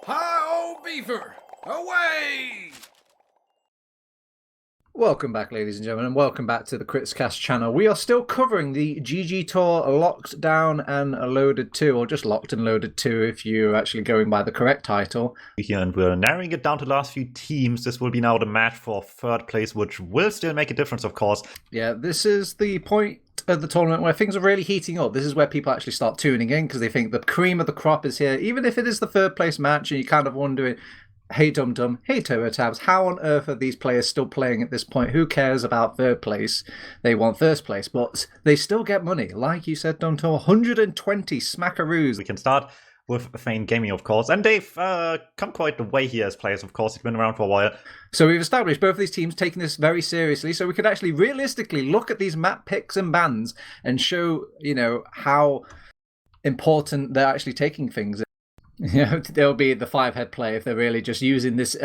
Hi-oh, beaver! Away! Welcome back, ladies and gentlemen, and welcome back to the Critscast channel. We are still covering the GGtoor Locked Down and Loaded 2, or just Locked and Loaded 2 if you're actually going by the correct title. Here, and we're narrowing it down to the last few teams. This will be now the match for third place, which will still make a difference, of course. Yeah, this is the point of the tournament where things are really heating up. This is where people actually start tuning in because they think the cream of the crop is here, even if it is the third place match, and you're kind of wondering, hey DuMmTm, hey TurboTabs, how on earth are these players still playing at this point? Who cares about third place? They want first place, but they still get money. Like you said, DuMmTm, 120 smackaroos. We can start with TF2 Ingame, of course, and they've come quite the way here as players, of course. They've been around for a while. So we've established both of these teams taking this very seriously, so we could actually realistically look at these map picks and bans and show, you know, how important they're actually taking things. You know, they'll be the five-head play if they're really just using this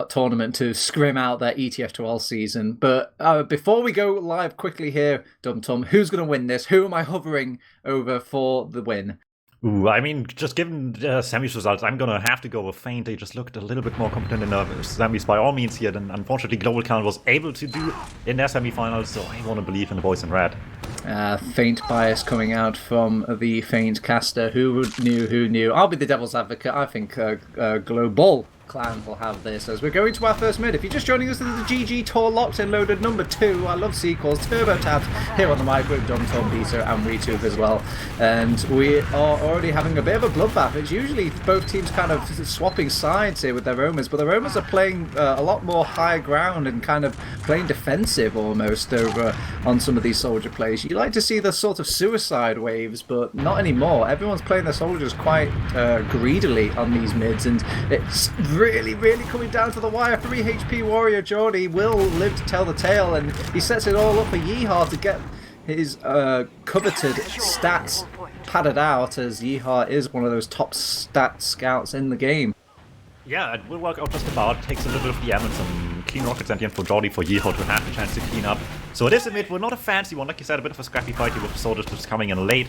tournament to scrim out their ETF2 all season. But before we go live quickly here, DuMmTm, who's going to win this? Who am I hovering over for the win? Ooh, I mean, just given the semis results, I'm going to have to go with TF2. They just looked a little bit more competent in the semis by all means here than unfortunately GlobalClan was able to do in their semifinals, so I want to believe in the boys in red. Faint bias coming out from the Faint caster. Who knew? I'll be the devil's advocate. I think Global Clan will have this as we're going to our first mid. If you're just joining us, this is the GGtoor Locked and Loaded number 2. I love sequels, TurboTabs here on the mic with DuMmTm, Peter and Red Wiethoofd as well. And we are already having a bit of a bloodbath. It's usually both teams kind of swapping sides here with their Romans, but the Romans are playing a lot more high ground and kind of playing defensive almost over on some of these soldier plays. You like to see the sort of suicide waves, but not anymore. Everyone's playing their soldiers quite greedily on these mids, and it's really coming down to the wire. 3 HP warrior Geordie will live to tell the tale, and he sets it all up for Yeehaw to get his coveted stats padded out, as Yeehaw is one of those top stat scouts in the game. Yeah, it will work out just about. It takes a little bit of the and some clean rockets at the end for Geordie, for Yeehaw to have the chance to clean up. So it is a mid, well, not a fancy one, like you said, a bit of a scrappy fight here with the soldiers just coming in late.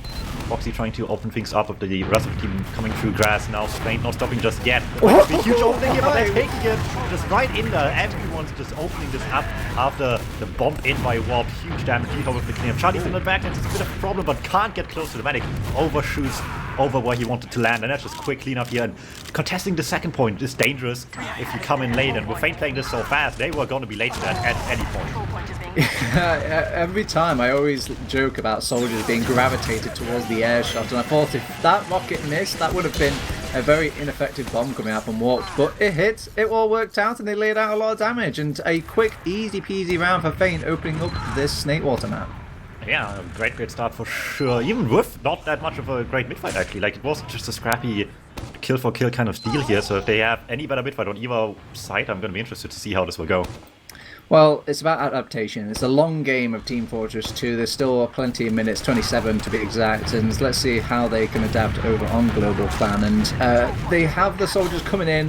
Foxy trying to open things up with the rest of the team coming through grass now. Strain not stopping just yet. Might be a huge opening here, but they're taking it just right in there. Everyone's just opening this up after the bomb in by Warp. Huge damage. Yeehaw with the clean up. Charlie's in the back, and it's a bit of a problem, but can't get close to the medic. Overshoots over where he wanted to land, and that's just quick cleanup here. And contesting the second point is dangerous if you come in late, and with TF2 playing this so fast, they were going to be late to that at any point. Every time I always joke about soldiers being gravitated towards the air shot, and I thought if that rocket missed, that would have been a very ineffective bomb coming out from Warped, but it hit, it all worked out, and they laid out a lot of damage, and a quick, easy peasy round for TF2 opening up this Snakewater map. Yeah, great start for sure. Even with not that much of a great midfight, actually. Like, it was just a scrappy kill for kill kind of deal here. So if they have any better midfight on either side, I'm going to be interested to see how this will go. Well, it's about adaptation. It's a long game of Team Fortress 2. There's still plenty of minutes, 27 to be exact, and let's see how they can adapt over on Global Clan. And they have the soldiers coming in,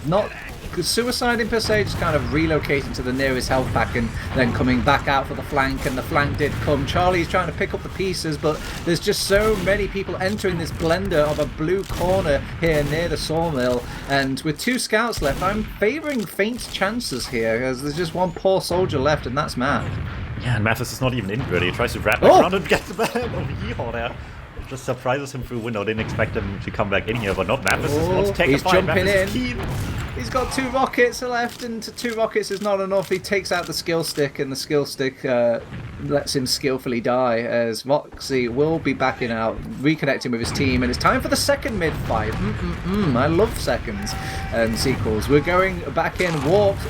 not suiciding per se, just kind of relocating to the nearest health pack and then coming back out for the flank, and the flank did come. Charlie's trying to pick up the pieces, but there's just so many people entering this blender of a blue corner here near the sawmill, and with 2 scouts left, I'm favouring TF2's chances here, as there's just one poor soldier left, and that's Matt. Yeah, and Mathis is not even in really. He tries to wrap back around and get the back of Yeehaw there. Just surprises him through window. Didn't expect him to come back in here, but not Mathis. Wants to take he's a fight. jumping Mathis in. is keen. He's got 2 rockets left, and 2 rockets is not enough. He takes out the skill stick, and the skill stick lets him skillfully die, as Foxy will be backing out, reconnecting with his team, and it's time for the second mid fight. I love seconds and sequels. We're going back in. Warped,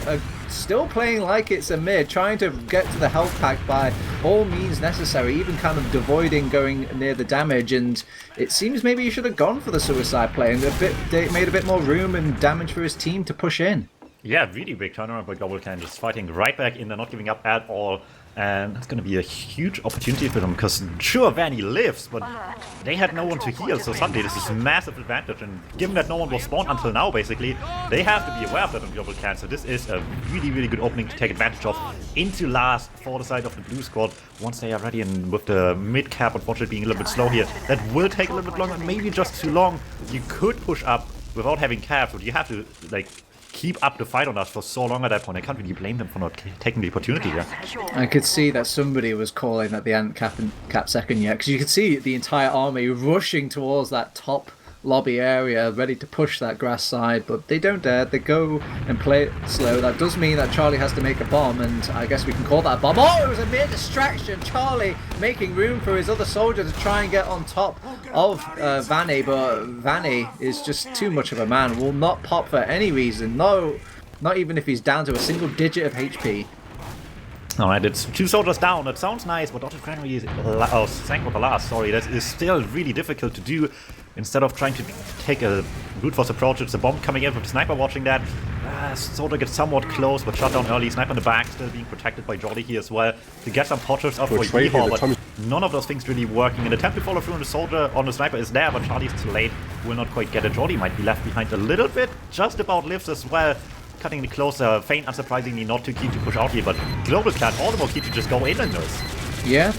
still playing like it's a mid, trying to get to the health pack by all means necessary, even kind of avoiding going near the damage, and it seems maybe he should have gone for the suicide play and made a bit more room and damage for his team to push in. Yeah, really big turnaround by GlobalClan, just fighting right back in there, not giving up at all. And that's going to be a huge opportunity for them, because sure, Vanny lives, but they had no one to heal, so suddenly this is a massive advantage. And given that no one was spawned until now, basically, they have to be aware of that on GlobalClan. So this is a really good opening to take advantage of into last for the side of the blue squad. Once they are ready, and with the mid cap unfortunately being a little bit slow here, that will take a little bit longer, maybe just too long. You could push up without having caps, but you have to like keep up the fight on us for so long at that point. I can't really blame them for not taking the opportunity here. I could see that somebody was calling that they hadn't cap second yet, because you could see the entire army rushing towards that top lobby area, ready to push that grass side, but they don't dare. They go and play it slow. That does mean that Charlie has to make a bomb, and I guess we can call that a bomb. Oh, it was a mere distraction. Charlie making room for his other soldier to try and get on top of Vanny, but Vanny is just too much of a man. Will not pop for any reason. No, not even if he's down to a single digit of HP. Alright, it's 2 soldiers down. That sounds nice, but Dr. Granary is sank with the last. Sorry, that is still really difficult to do. Instead of trying to take a brute force approach, it's a bomb coming in from the sniper watching that. Soldier gets somewhat close, but shot down early. Sniper in the back, still being protected by Jordi here as well. To get some potters up for Yeehaw, but none of those things really working. An attempt to follow through on the soldier, on the sniper is there, but Charlie's too late. Will not quite get it. Jordi might be left behind a little bit, just about lives as well. Cutting it closer. Feint, unsurprisingly, not too keen to push out here, but Global Clan all the more keen to just go in and nurse. Yeah,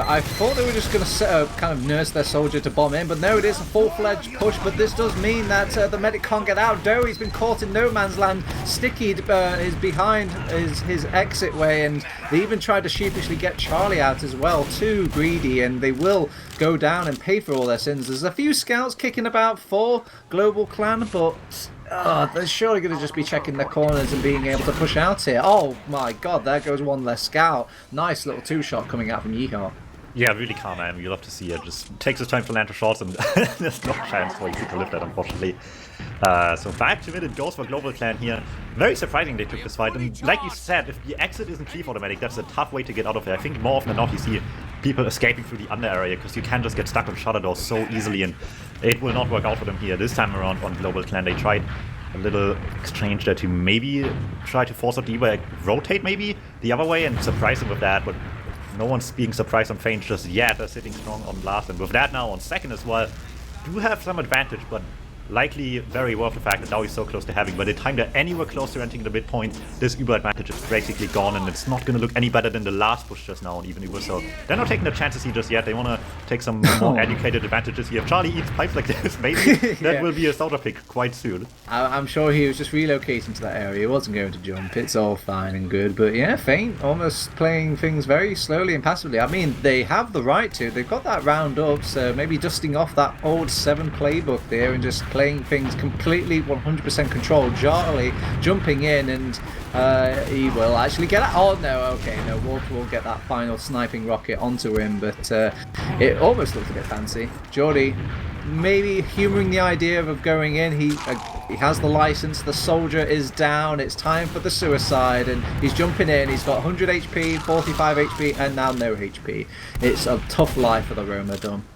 I thought they were just going to kind of nurse their soldier to bomb in, but no, it is a full-fledged push, but this does mean that the medic can't get out. Doughy's been caught in no man's land. Sticky is behind his exit way, and they even tried to sheepishly get Charlie out as well. Too greedy, and they will go down and pay for all their sins. There's a few scouts kicking about for Global Clan, but they're surely going to just be checking their corners and being able to push out here. Oh my god, there goes one less scout. Nice little 2-shot coming out from Yeehaw. Yeah, really calm, man. You love to see it. Just takes his time to land the shots, and there's no chance for you to lift that, unfortunately. So back to mid, it goes for Global Clan here. Very surprising they took this fight, and like you said, if the exit isn't cleave automatic, that's a tough way to get out of there. I think more often than not you see people escaping through the under area, because you can just get stuck on shutter doors so easily, and it will not work out for them here. This time around on Global Clan, they tried a little exchange there to maybe try to force out the way, rotate maybe the other way and surprise him with that, but no one's being surprised on Feint just yet. They're sitting strong on last, and with that now on second as well, do have some advantage, but likely very worth the fact that now he's so close to having. By the time they're anywhere close to entering the midpoint, this Uber advantage is basically gone, and it's not going to look any better than the last push just now on even Uber. So they're not taking the chances here just yet. They want to take some more educated advantages here. If Charlie eats pipes like this, maybe that will be a soldier pick quite soon. I'm sure he was just relocating to that area. He wasn't going to jump. It's all fine and good. But yeah, Feint almost playing things very slowly and passively. I mean, they have the right to. They've got that round up, so maybe dusting off that old 7 playbook there and just playing things completely 100% controlled. Charlie jumping in, and he will actually get it. Oh no, okay, no, Walker will get that final sniping rocket onto him, but it almost looks a bit fancy. Jordi maybe humouring the idea of going in. He has the license, the soldier is down, it's time for the suicide, and he's jumping in. He's got 100 HP, 45 HP, and now no HP. It's a tough life for the Roma Dom.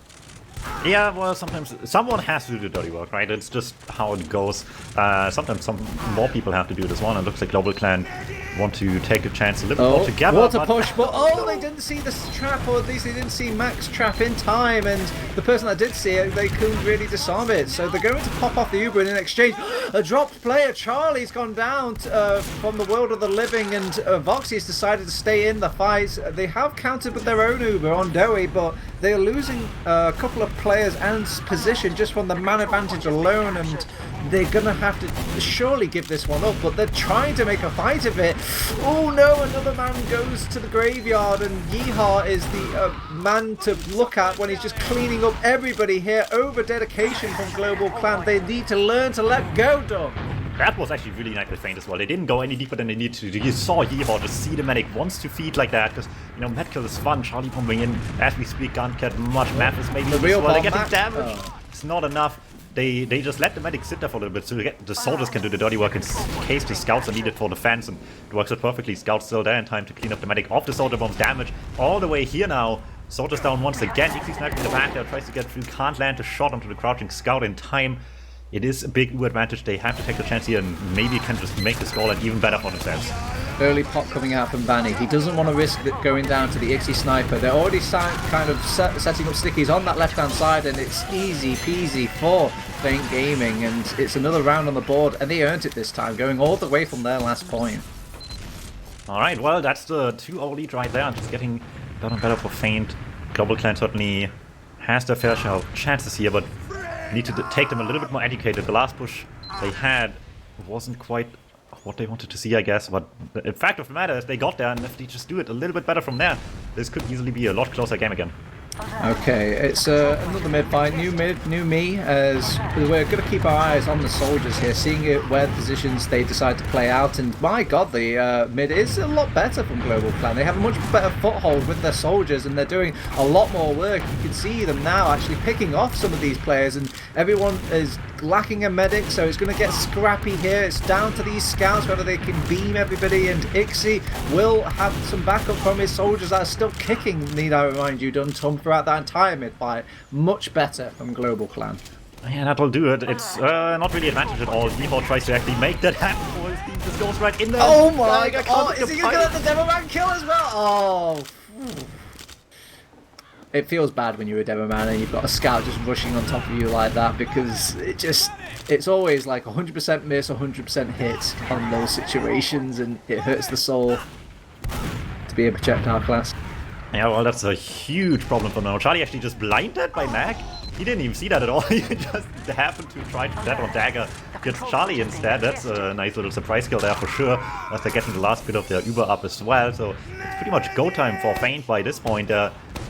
Yeah, well, sometimes someone has to do the dirty work, right? It's just how it goes. Sometimes some more people have to do this one. It looks like Global Clan want to take a chance a little more together. What a push, but they didn't see this trap, or at least they didn't see Mac's trap in time, and the person that did see it, they couldn't really disarm it. So they're going to pop off the Uber, and in exchange, a dropped player, Charlie's gone down from the world of the living, and Voxy's decided to stay in the fight. They have countered with their own Uber on Doughy, but they're losing a couple of players and position just from the man advantage alone, and they're gonna have to surely give this one up, but they're trying to make a fight of it. Oh no, another man goes to the graveyard, and Yeehaw is the man to look at when he's just cleaning up everybody here. Over dedication from Global Clan. They need to learn to let go, Dom. That was actually really nice with Feint as well. They didn't go any deeper than they needed to. You saw Yeehaw just see the medic wants to feed like that, because, you know, medkill is fun. Charlie pumping in as we speak. Guncat, much math is maybe the real well. They're getting damage. It's not enough. They just let the medic sit there for a little bit so the soldiers can do the dirty work in case the scouts are needed for defense, and it works out perfectly. Scouts still there in time to clean up the medic off the soldier bombs. Damage all the way here now. Soldiers down once again. Ixie sniping in the back there, tries to get through, can't land a shot onto the crouching scout in time. It is a big U advantage. They have to take the chance here and maybe can just make the scoreline even better for themselves. Early pop coming out from Vanny. He doesn't want to risk going down to the Ixie sniper. They're already kind of setting up stickies on that left-hand side, and it's easy peasy for Feint Gaming, and it's another round on the board, and they earned it this time, going all the way from their last point. Alright, well, that's the 2-0 lead right there. Just getting better and better for Feint. Global Clan certainly has their fair share of chances here, but need to take them a little bit more educated. The last push they had wasn't quite what they wanted to see, I guess, but the fact of the matter is they got there, and if they just do it a little bit better from there, this could easily be a lot closer game again. Okay, it's another mid fight, new me, as we're going to keep our eyes on the soldiers here, seeing where the positions they decide to play out, and my god, the mid is a lot better from Global Clan. They have a much better foothold with their soldiers, and they're doing a lot more work. You can see them now actually picking off some of these players, and everyone is lacking a medic, so it's going to get scrappy here. It's down to these scouts whether they can beam everybody, and Ixie will have some backup from his soldiers that are still kicking, need I remind you, DuMmTm, throughout that entire mid-fight. Much better from Global Clan. Yeah, that'll do it. It's not really advantage at all. GGtoor tries to actually make that happen for his team. Just goes right in there. Oh my god! Oh, is he going to get the Demoman kill as well? Oh. It feels bad when you're a Demoman and you've got a scout just rushing on top of you like that, because it's always like 100% miss, 100% hit on those situations, and it hurts the soul to be a projectile class. Yeah, well, that's a huge problem for now. Charlie actually just blinded by Mac. He didn't even see that at all. He just happened to try to dead on dagger. Gets Charlie instead. That's a nice little surprise kill there for sure, as they're getting the last bit of their Uber up as well. So it's pretty much go time for Feint by this point.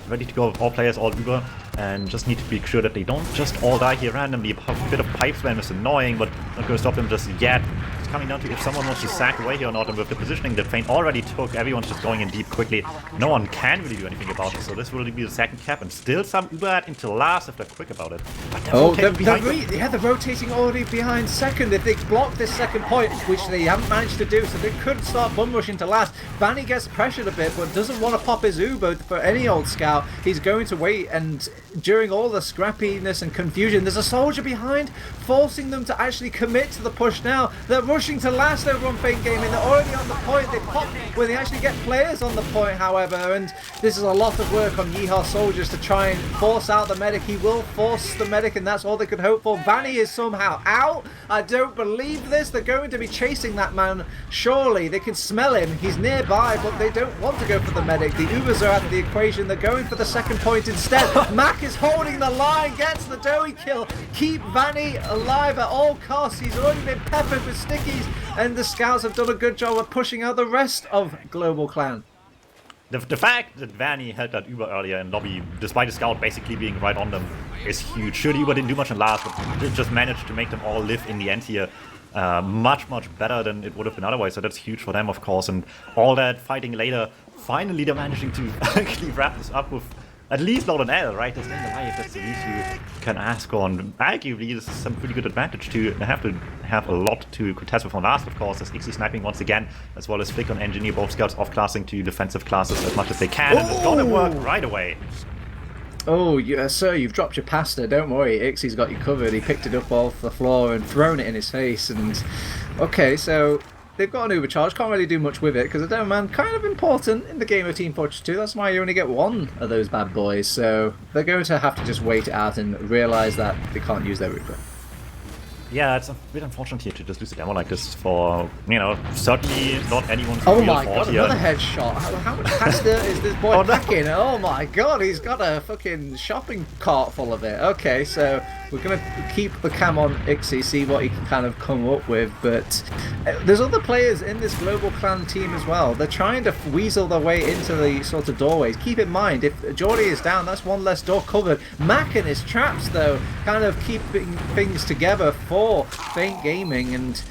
Ready to go, all players, all Uber, and just need to be sure that they don't just all die here randomly. A bit of pipe spam is annoying, but not going to stop them just yet. It's coming down to if someone wants to sack away here or not, and with the positioning that Feint already took, everyone's just going in deep quickly. No one can really do anything about it, so this will be the second cap, and still some Uber into last if they're quick about it. But they're rotating already behind second. If they block this second point, which they haven't managed to do, so they could start bum rushing to last. Vanny gets pressured a bit, but doesn't want to pop his Uber for any old scout. He's going to wait, and during all the scrappiness and confusion, there's a soldier behind, forcing them to actually commit to the push now. They're rushing to last over on Feint Gaming. They're already on the point. They pop when they actually get players on the point, however, and this is a lot of work on Yeehaw soldiers to try and force out the medic. He will force the medic, and that's all they could hope for. Vanny is somehow out. I don't believe this. They're going to be chasing that man. Surely they can smell him. He's nearby, but they don't want to go for the medic. The Ubers are out of the equation. They're going for the second point instead. Mac is holding the line, gets the doughy kill. Keep Vanny alive at all costs. He's already been peppered with stickies, and the scouts have done a good job of pushing out the rest of Global Clan. The fact that Vanny had that Uber earlier in lobby, despite the scout basically being right on them, is huge. Sure, Uber didn't do much in last, but just managed to make them all live in the end here. Much better than it would have been otherwise, so that's huge for them, of course. And all that fighting later, finally they're managing to actually wrap this up with at least not an L, right? They're staying alive, that's the least you can ask on. Arguably, this is some pretty good advantage to have a lot to contest with from last, of course, as Ixie sniping once again, as well as Flick on Engineer, both scouts off-classing to defensive classes as much as they can, and it's gonna work right away. Oh, sir, you've dropped your pasta. Don't worry, Ixie's got you covered. He picked it up off the floor and thrown it in his face. And okay, so they've got an overcharge. Can't really do much with it because the Demoman kind of important in the game of Team Fortress 2. That's why you only get one of those bad boys. So they're going to have to just wait it out and realise that they can't use their Uber. Yeah, it's a bit unfortunate here to just lose a demo like this for, you know, certainly not anyone's Oh real my fault god, here. another headshot. How much pasta is this boy packing? Oh my god, he's got a fucking shopping cart full of it. Okay, so we're going to keep the cam on Ixie, see what he can kind of come up with, but there's other players in this Global Clan team as well. They're trying to weasel their way into the sort of doorways. Keep in mind, if Geordie is down, that's one less door covered. Mac and his traps, though, kind of keeping things together for Feint Gaming, and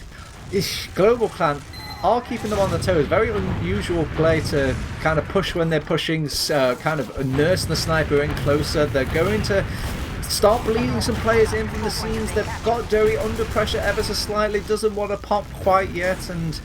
Global Clan are keeping them on their toes. Very unusual play to kind of push when they're pushing, kind of nurse the sniper in closer. They're going to start bleeding some players in from the scenes. They've got Dory under pressure ever so slightly, doesn't want to pop quite yet, and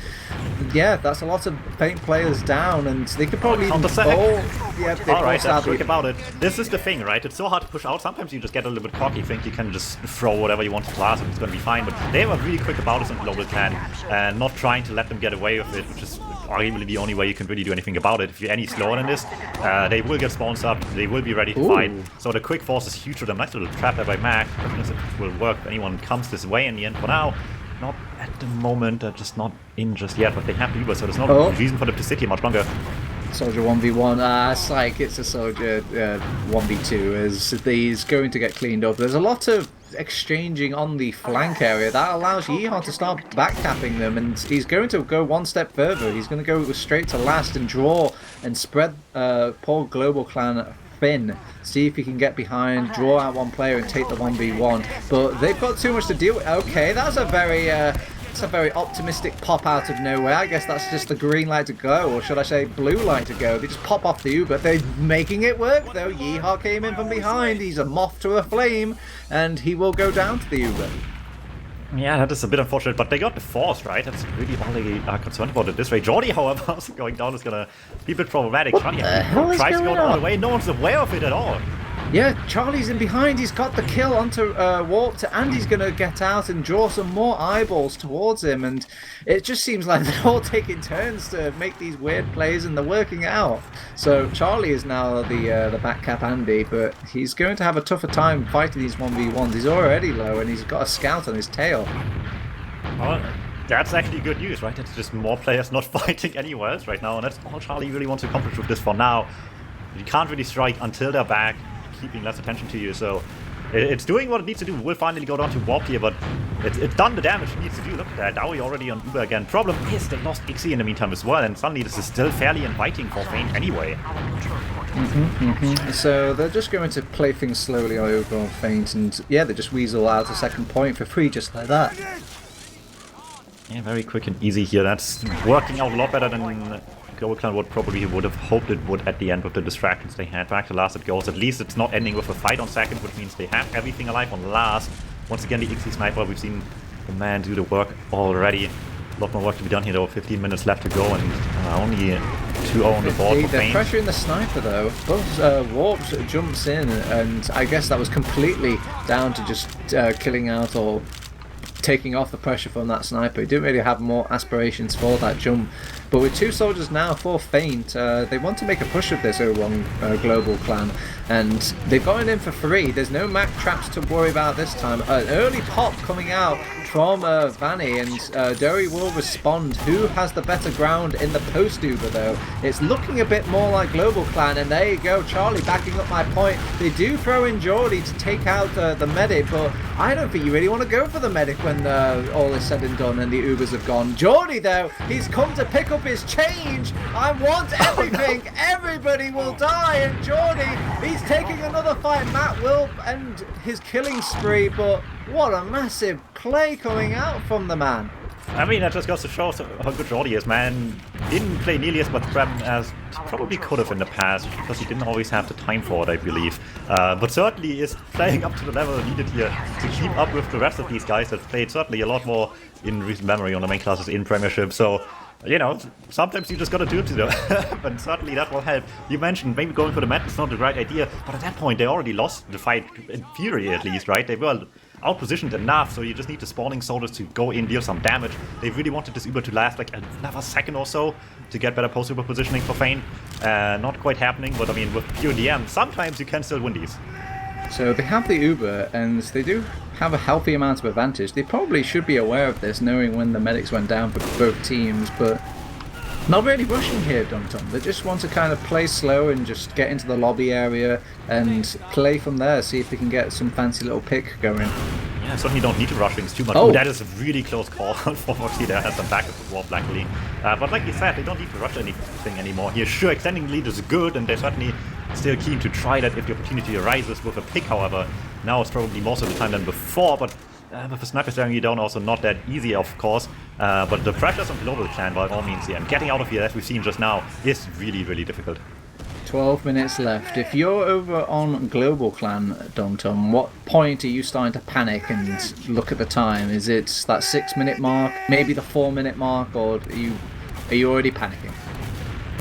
yeah, that's a lot of Feint players down, and they could probably even bowl. Yeah, alright, that's quick about it. This is the thing, right? It's so hard to push out. Sometimes you just get a little bit cocky, think you can just throw whatever you want to class and it's going to be fine, but they were really quick about it on Global Clan, and not trying to let them get away with it, which is arguably the only way you can really do anything about it. If you're any slower than this, they will get spawns up, they will be ready to fight. So the quick force is huge for them. Nice little trap there by Mac. If it will work if anyone comes this way in the end. For now, not at the moment, just not in just yet, but they have to, so there's no reason for them to sit here much longer. Soldier 1v1, it's like it's a soldier 1v2 as he's going to get cleaned up. There's a lot of exchanging on the flank area. That allows Yeehaw to start backcapping them, and he's going to go one step further. He's going to go straight to last and draw and spread poor Global Clan Finn. See if he can get behind, draw out one player and take the 1v1. But they've got too much to deal with. Okay, that's a very optimistic pop out of nowhere. I guess that's just the green light to go, or should I say blue light to go. They just pop off the Uber. They're making it work though. Yeehaw came in from behind. He's a moth to a flame, and he will go down to the Uber. Yeah, that is a bit unfortunate, but they got the force, right? That's really all they are concerned about at this rate. Jordy, however, also going down is gonna be a bit problematic. Charlie tries to go all the way. No one's aware of it at all. Yeah, Charlie's in behind. He's got the kill onto Warped, and he's going to get out and draw some more eyeballs towards him. And it just seems like they're all taking turns to make these weird plays, and they're working out. So Charlie is now the back cap Andy, but he's going to have a tougher time fighting these 1v1s. He's already low, and he's got a scout on his tail. Well, that's actually good news, right? It's just more players not fighting anywhere else right now, and that's all Charlie really wants to accomplish with this for now. You can't really strike until they're back, keeping less attention to you, so it's doing what it needs to do. We'll finally go down to Warp here, but it's done the damage it needs to do. Look at that, Dowie already on Uber again. Problem is, they lost Ixie in the meantime as well, and suddenly this is still fairly inviting for Feint anyway. So they're just going to play things slowly over on Feint, and yeah, they just weasel out a second point for free just like that. Yeah, very quick and easy here. That's working out a lot better than Global Clan would have hoped it would at the end with the distractions they had. Back to last it goes. At least it's not ending with a fight on second, which means they have everything alive on last. Once again, the Ixie sniper, we've seen the man do the work already. A lot more work to be done here though. 15 minutes left to go, and only 2-0 on the board for Feint. They're pressuring the sniper though. Both Warps jumps in, and I guess that was completely down to just killing out or taking off the pressure from that sniper. He didn't really have more aspirations for that jump. But with 2 soldiers now for Feint, they want to make a push of this over on Global Clan, and they've gotten in for free. There's no Mac traps to worry about this time. An early pop coming out from Vanny, and Dory will respond. Who has the better ground in the post-Uber though? It's looking a bit more like Global Clan, and there you go, Charlie backing up my point. They do throw in Geordie to take out the medic, but I don't think you really want to go for the medic when all is said and done and the Ubers have gone. Geordie though, he's come to pick up his change. I want everything. Oh, no. Everybody will die, and Geordie, he's taking another fight. Matt will end his killing spree, but what a massive play coming out from the man. I mean, that just goes to show how good Geordie is, man. Didn't play nearly as much Prem as he probably could have in the past, because he didn't always have the time for it, I believe. But certainly is playing up to the level needed here to keep up with the rest of these guys that played certainly a lot more in recent memory on the main classes in Premiership. So, you know, sometimes you just gotta do it to them. But certainly that will help. You mentioned maybe going for the map is not the right idea, but at that point they already lost the fight, in theory at least, right? They were outpositioned enough, so you just need the spawning soldiers to go in, deal some damage. They really wanted this Uber to last like another second or so to get better post-Uber positioning for Feint. Not quite happening, but I mean, with pure DM, sometimes you can still win these. So they have the Uber, and they do have a healthy amount of advantage. They probably should be aware of this, knowing when the medics went down for both teams, but not really rushing here, DuMmTm. They just want to kind of play slow and just get into the lobby area and play from there, see if they can get some fancy little pick going. Yeah, certainly don't need to rush things too much. Oh, that is a really close call for Foxy there. Has some backup with Warp, luckily. But like you said, they don't need to rush anything anymore here. Sure, extending the lead is good, and they're certainly still keen to try that if the opportunity arises with a pick, however. Now it's probably most of the time than before, but with the sniper staring you down, also not that easy, of course. But the pressures on Global Clan, by all means, here. And getting out of here, as we've seen just now, is really, really difficult. 12 minutes left. If you're over on Global Clan, DuMmTm, what point are you starting to panic and look at the time? Is it that 6-minute mark, maybe the 4-minute mark, or are you already panicking?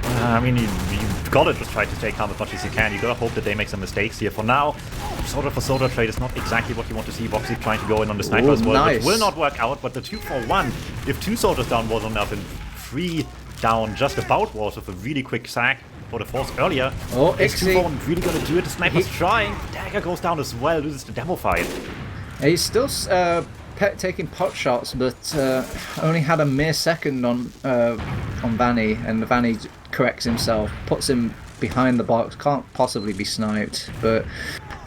I mean, you've got to just try to stay calm as much as you can. You've got to hope that they make some mistakes here. For now, soldier for soldier trade is not exactly what you want to see. Boxy trying to go in on the sniper as well, nice. Which will not work out, but the 2-for-1, if 2 soldiers down was enough, and 3 down just about was with a really quick sack for the force earlier. Oh, is 2-for-1 really going to do it? The sniper's trying. Dagger goes down as well, loses the demo fight. He's still taking pot shots, but only had a mere second on Vanny, and Vanny corrects himself, puts him behind the box, can't possibly be sniped. But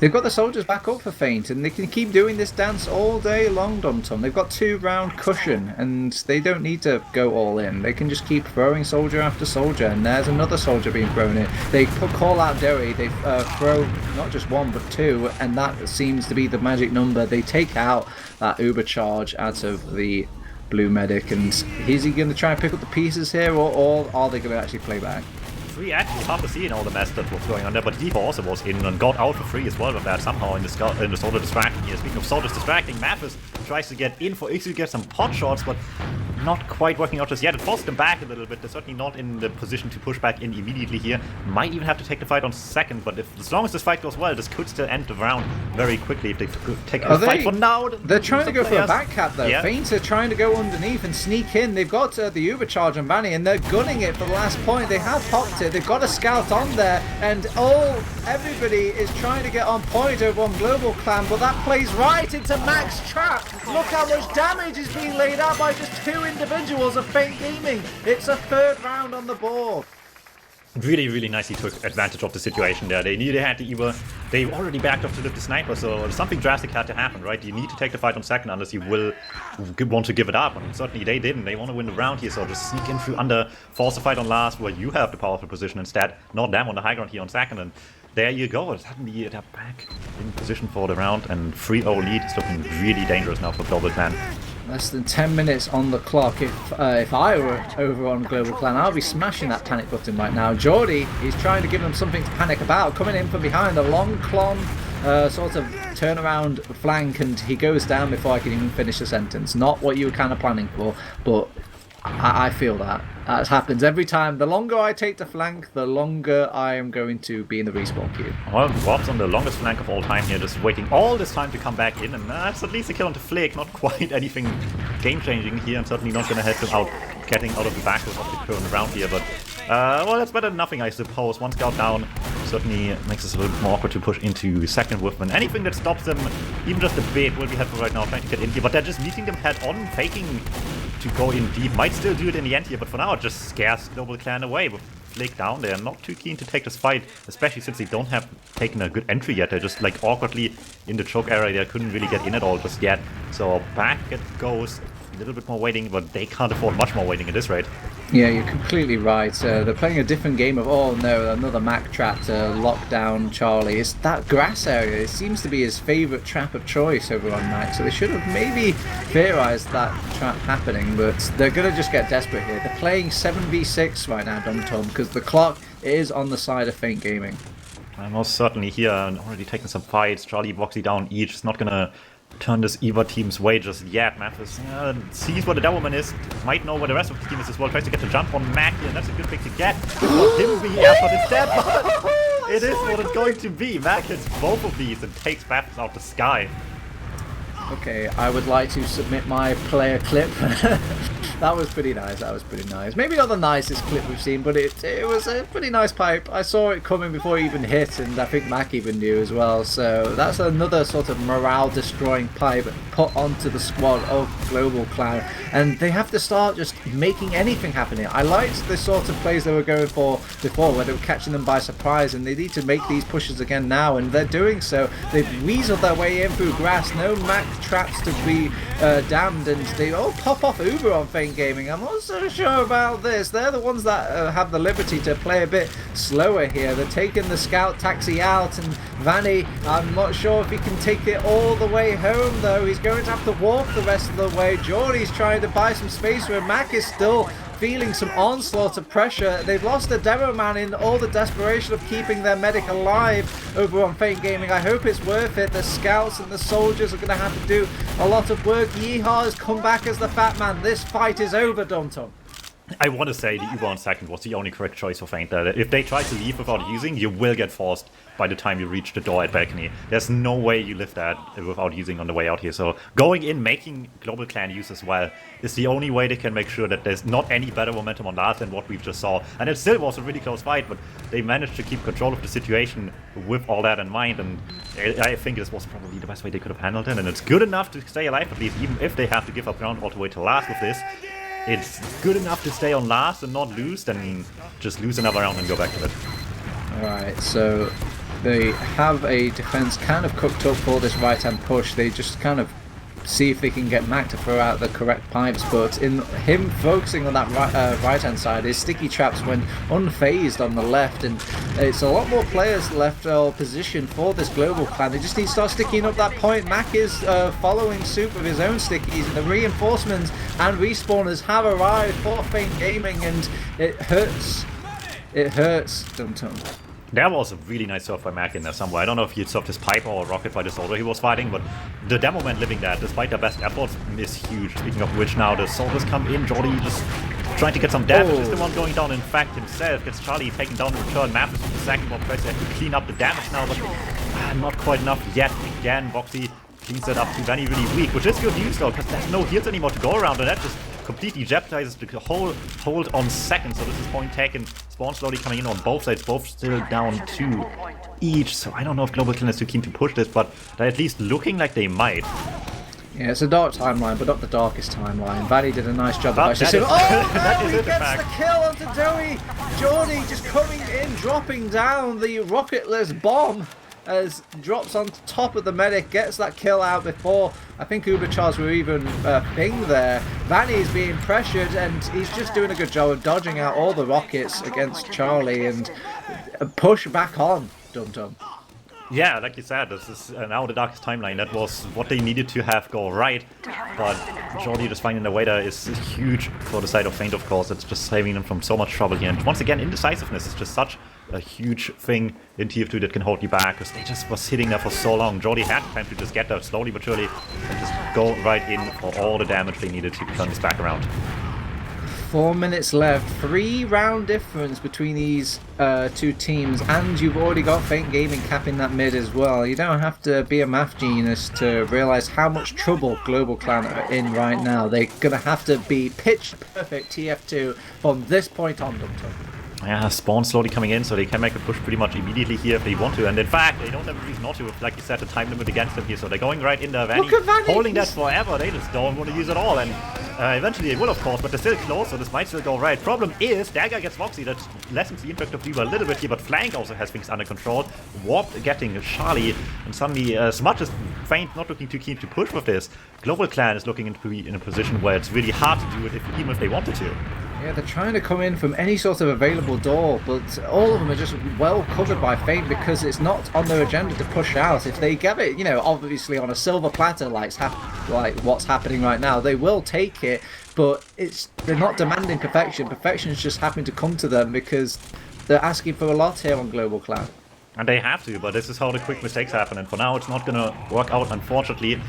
They've got the soldiers back up for Feint, and they can keep doing this dance all day long, DuMmTm. They've got 2-round cushion, and they don't need to go all in. They can just keep throwing soldier after soldier, and there's another soldier being thrown in. They call out Doey, they throw not just one, but 2, and that seems to be the magic number. They take out that uber charge out of the blue medic, and is he going to try and pick up the pieces here, or are they going to actually play back? Free actually hard to see in all the mess that was going on there, but Deeper also was in and got out for free as well with that somehow in the soldier distracting here. Speaking of soldiers distracting, Mathis tries to get in for Ixu to get some pot shots, but not quite working out just yet. It forced them back a little bit. They're certainly not in the position to push back in immediately here. Might even have to take the fight on second, but as long as this fight goes well, this could still end the round very quickly if they take the fight for now. They're trying to go for a back cap though. Yeah. Feint are trying to go underneath and sneak in. They've got the uber charge on Vanny, and they're gunning it for the last point. They have popped it. They've got a scout on there, and everybody is trying to get on point over on Global Clan, but that plays right into Mac's trap. Look how much damage is being laid out by just 2 individuals of Feint Gaming. It's a 3rd round on the board. Really, really nicely took advantage of the situation there. They nearly had to either... They already backed off to lift the sniper, so something drastic had to happen, right? You need to take the fight on second unless you will want to give it up, and certainly they didn't. They want to win the round here, so just sneak in through under, force the fight on last, where you have the powerful position instead, not them on the high ground here on second, and there you go. Suddenly they're back in position for the round, and 3-0 lead is looking really dangerous now for Global Clan. Less than 10 minutes on the clock. If I were over on Global Clan, I'll be smashing that panic button right now. Geordie is trying to give them something to panic about, coming in from behind a long clon sort of turnaround flank, and he goes down before I can even finish the sentence. Not what you were kind of planning for, but I feel that. That happens every time. The longer I take the flank, the longer I am going to be in the respawn queue. Well, Bob's on the longest flank of all time here, just waiting all this time to come back in, and that's at least a kill on the flick. Not quite anything game-changing here, and certainly not going to help them out getting out of the backwards of the current round here, but well, that's better than nothing, I suppose. 1 scout down certainly makes us a little bit more awkward to push into second with, and anything that stops them, even just a bit, will be helpful right now, trying to get in here, but they're just meeting them head-on, faking to go in deep. Might still do it in the end here, but for now it just scares Global Clan away. With Flick down, they're not too keen to take this fight, especially since they don't have taken a good entry yet. They're just like awkwardly in the choke area. They couldn't really get in at all just yet. So back it goes. A little bit more waiting, but they can't afford much more waiting at this rate. Yeah, you're completely right. They're playing a different game of, oh no, another Mac trap to lock down Charlie. It's that grass area. It seems to be his favourite trap of choice over on Mac, so they should have maybe theorised that trap happening, but they're going to just get desperate here. They're playing 7v6 right now, DuMmTm, because the clock is on the side of Feint Gaming. Most certainly here, and already taking some fights. Charlie, Voxy down each. It's not going to turn this EVA team's way just yet. Mathis sees what the DuMmTm is, might know where the rest of the team is as well, tries to get the jump on Mac here, and that's a good pick to get. Him being airshot instead, but it is what it's going to be. Mac hits both of these and takes Mathis out the sky. Okay, I would like to submit my player clip. That was pretty nice, that was pretty nice. Maybe not the nicest clip we've seen, but it was a pretty nice pipe. I saw it coming before it even hit, and I think Mac even knew as well. So that's another sort of morale-destroying pipe put onto the squad of Global Clan. And they have to start just making anything happen here. I liked the sort of plays they were going for before, where they were catching them by surprise, and they need to make these pushes again now, and they're doing so. They've weaseled their way in through grass, no Mac traps to be damned, and they all pop off Uber on Feint Gaming. I'm not so sure about this. They're the ones that have the liberty to play a bit slower here. They're taking the scout taxi out, and Vanny, I'm not sure if he can take it all the way home though. He's going to have to walk the rest of the way. Geordie's trying to buy some space where Mac is still feeling some onslaught of pressure. They've lost a demo man in all the desperation of keeping their medic alive over on Feint Gaming. I hope it's worth it. The scouts and the soldiers are going to have to do a lot of work. Yeehaw has come back as the fat man. This fight is over, DuMmTm. I want to say the Uber on second was the only correct choice for Feint. If they try to leave without using, you will get forced by the time you reach the door at balcony. There's no way you lift that without using on the way out here. So going in, making Global Clan use as well, is the only way they can make sure that there's not any better momentum on last than what we've just saw. And it still was a really close fight, but they managed to keep control of the situation with all that in mind. And I think this was probably the best way they could have handled it. And it's good enough to stay alive, at least, even if they have to give up ground all the way to last with this. It's good enough to stay on last and not lose, then just lose another round and go back to it. Alright, so they have a defense kind of cooked up for this right-hand push. They just kind of see if they can get Mac to throw out the correct pipes, but in him focusing on that right-hand side, his sticky traps went unfazed on the left, and it's a lot more players left or positioned for this global clan. They just need to start sticking up that point. Mac is following suit with his own stickies, and the reinforcements and respawners have arrived for Feint Gaming, and it hurts. It hurts, DuMmTm. There was a really nice surf by Mac in there somewhere. I don't know if he surfed his pipe or a rocket by the soldier he was fighting, but the demo man living that, despite their best efforts, is huge. Speaking of which, now the soldiers come in. Jordi just trying to get some damage. Is the one going down, in fact, himself. Gets Charlie taken down in return. Mapp is the second more place. They have to clean up the damage now, but not quite enough yet. Again, Voxy cleans it up to Vanny really weak, which is good news though, because there's no heals anymore to go around, and that just completely jeopardizes the whole hold on second. So this is point taken. Spawn slowly coming in on both sides, both still down 2 each. So I don't know if Global Clan is too keen to push this, but they're at least looking like they might. Yeah, it's a dark timeline, but not the darkest timeline. Vanny did a nice job But of actually that is he it, gets the kill onto Doey. Jordi just coming in, dropping down the rocketless bomb as drops on top of the medic, gets that kill out before I think Uberchar's were even pinged there. Vanny's being pressured, and he's just doing a good job of dodging out all the rockets against Charlie and push back on DuMmTm. Yeah, like you said, this is now the darkest timeline. That was what they needed to have go right. But Jordi just finding the way there is huge for the side of Feint, of course. It's just saving them from so much trouble here. And once again, indecisiveness is just such a huge thing in TF2 that can hold you back, because they just was sitting there for so long. Jordi had time to just get there slowly but surely and just go right in for all the damage they needed to turn this back around. 4 minutes left, 3-round difference between these two teams, and you've already got Feint Gaming capping that mid as well. You don't have to be a math genius to realise how much trouble Global Clan are in right now. They're going to have to be pitch perfect TF2 from this point on, DuMmTm. Yeah, Spawn slowly coming in, so they can make a push pretty much immediately here if they want to. And in fact, they don't have a reason not to, with, like you said, the time limit against them here. So they're going right in there. Vanny holding that forever. They just don't want to use it all. And eventually they will, of course, but they're still close, so this might still go right. Problem is, Dagger gets Voxy. That lessens the impact of Diva a little bit here, but Flank also has things under control. Warp getting Charlie, and suddenly, as much as Feint not looking too keen to push with this, Global Clan is looking to be in a position where it's really hard to do it, even if they wanted to. Yeah, they're trying to come in from any sort of available door, but all of them are just well covered by Feint because it's not on their agenda to push out. If they get it, you know, obviously on a silver platter like what's happening right now, they will take it, but they're not demanding perfection. Perfection is just happening to come to them because they're asking for a lot here on Global Clan. And they have to, but this is how the quick mistakes happen, and for now it's not gonna work out, unfortunately.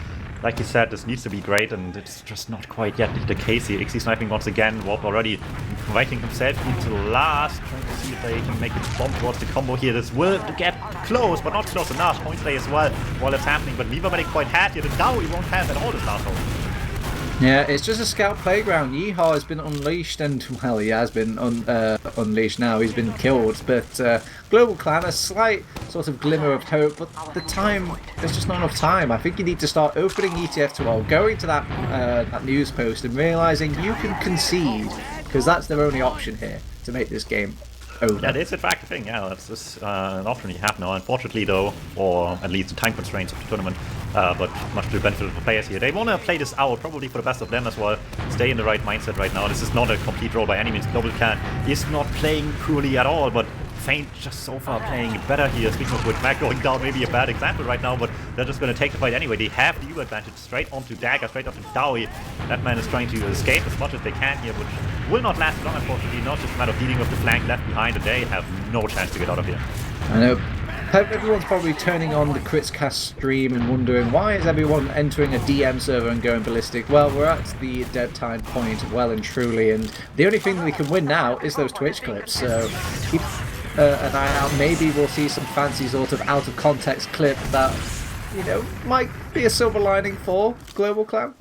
Like you said, this needs to be great, and it's just not quite yet the case here. Ixie sniping once again, Warp already inviting himself into last, trying to see if they can make a bomb towards the combo here. This will get close, but not close enough. Point play as well while it's happening, but Viva Medic quite had here, and now he won't have at all this last hole. Yeah, it's just a scout playground. Yeehaw has been unleashed, and, well, he has been unleashed now. He's been killed, but Global Clan, a slight sort of glimmer of hope, but the time, there's just not enough time. I think you need to start opening ETF2 or going to that news post and realising you can concede, because that's their only option here to make this game over. That is in fact the thing, yeah, that's just an option you have now. Unfortunately though, or at least the time constraints of the tournament, but much to the benefit of the players here. They want to play this out, probably for the best of them as well. Stay in the right mindset right now. This is not a complete roll by any means. Global Clan is not playing poorly at all, but Feint just so far playing better here. Speaking of which, Mac going down maybe a bad example right now, but they're just going to take the fight anyway. They have the U advantage straight onto Dagger, straight onto Dowie. That man is trying to escape as much as they can here, which will not last long, unfortunately. Not just a matter of dealing with the flank left behind, and they have no chance to get out of here. I know. Everyone's probably turning on the Critscast stream and wondering, why is everyone entering a DM server and going ballistic? Well, we're at the dead time point, well and truly, and the only thing we can win now is those Twitch clips, so keep an eye out. Maybe we'll see some fancy sort of out of context clip that, you know, might be a silver lining for Global Clan.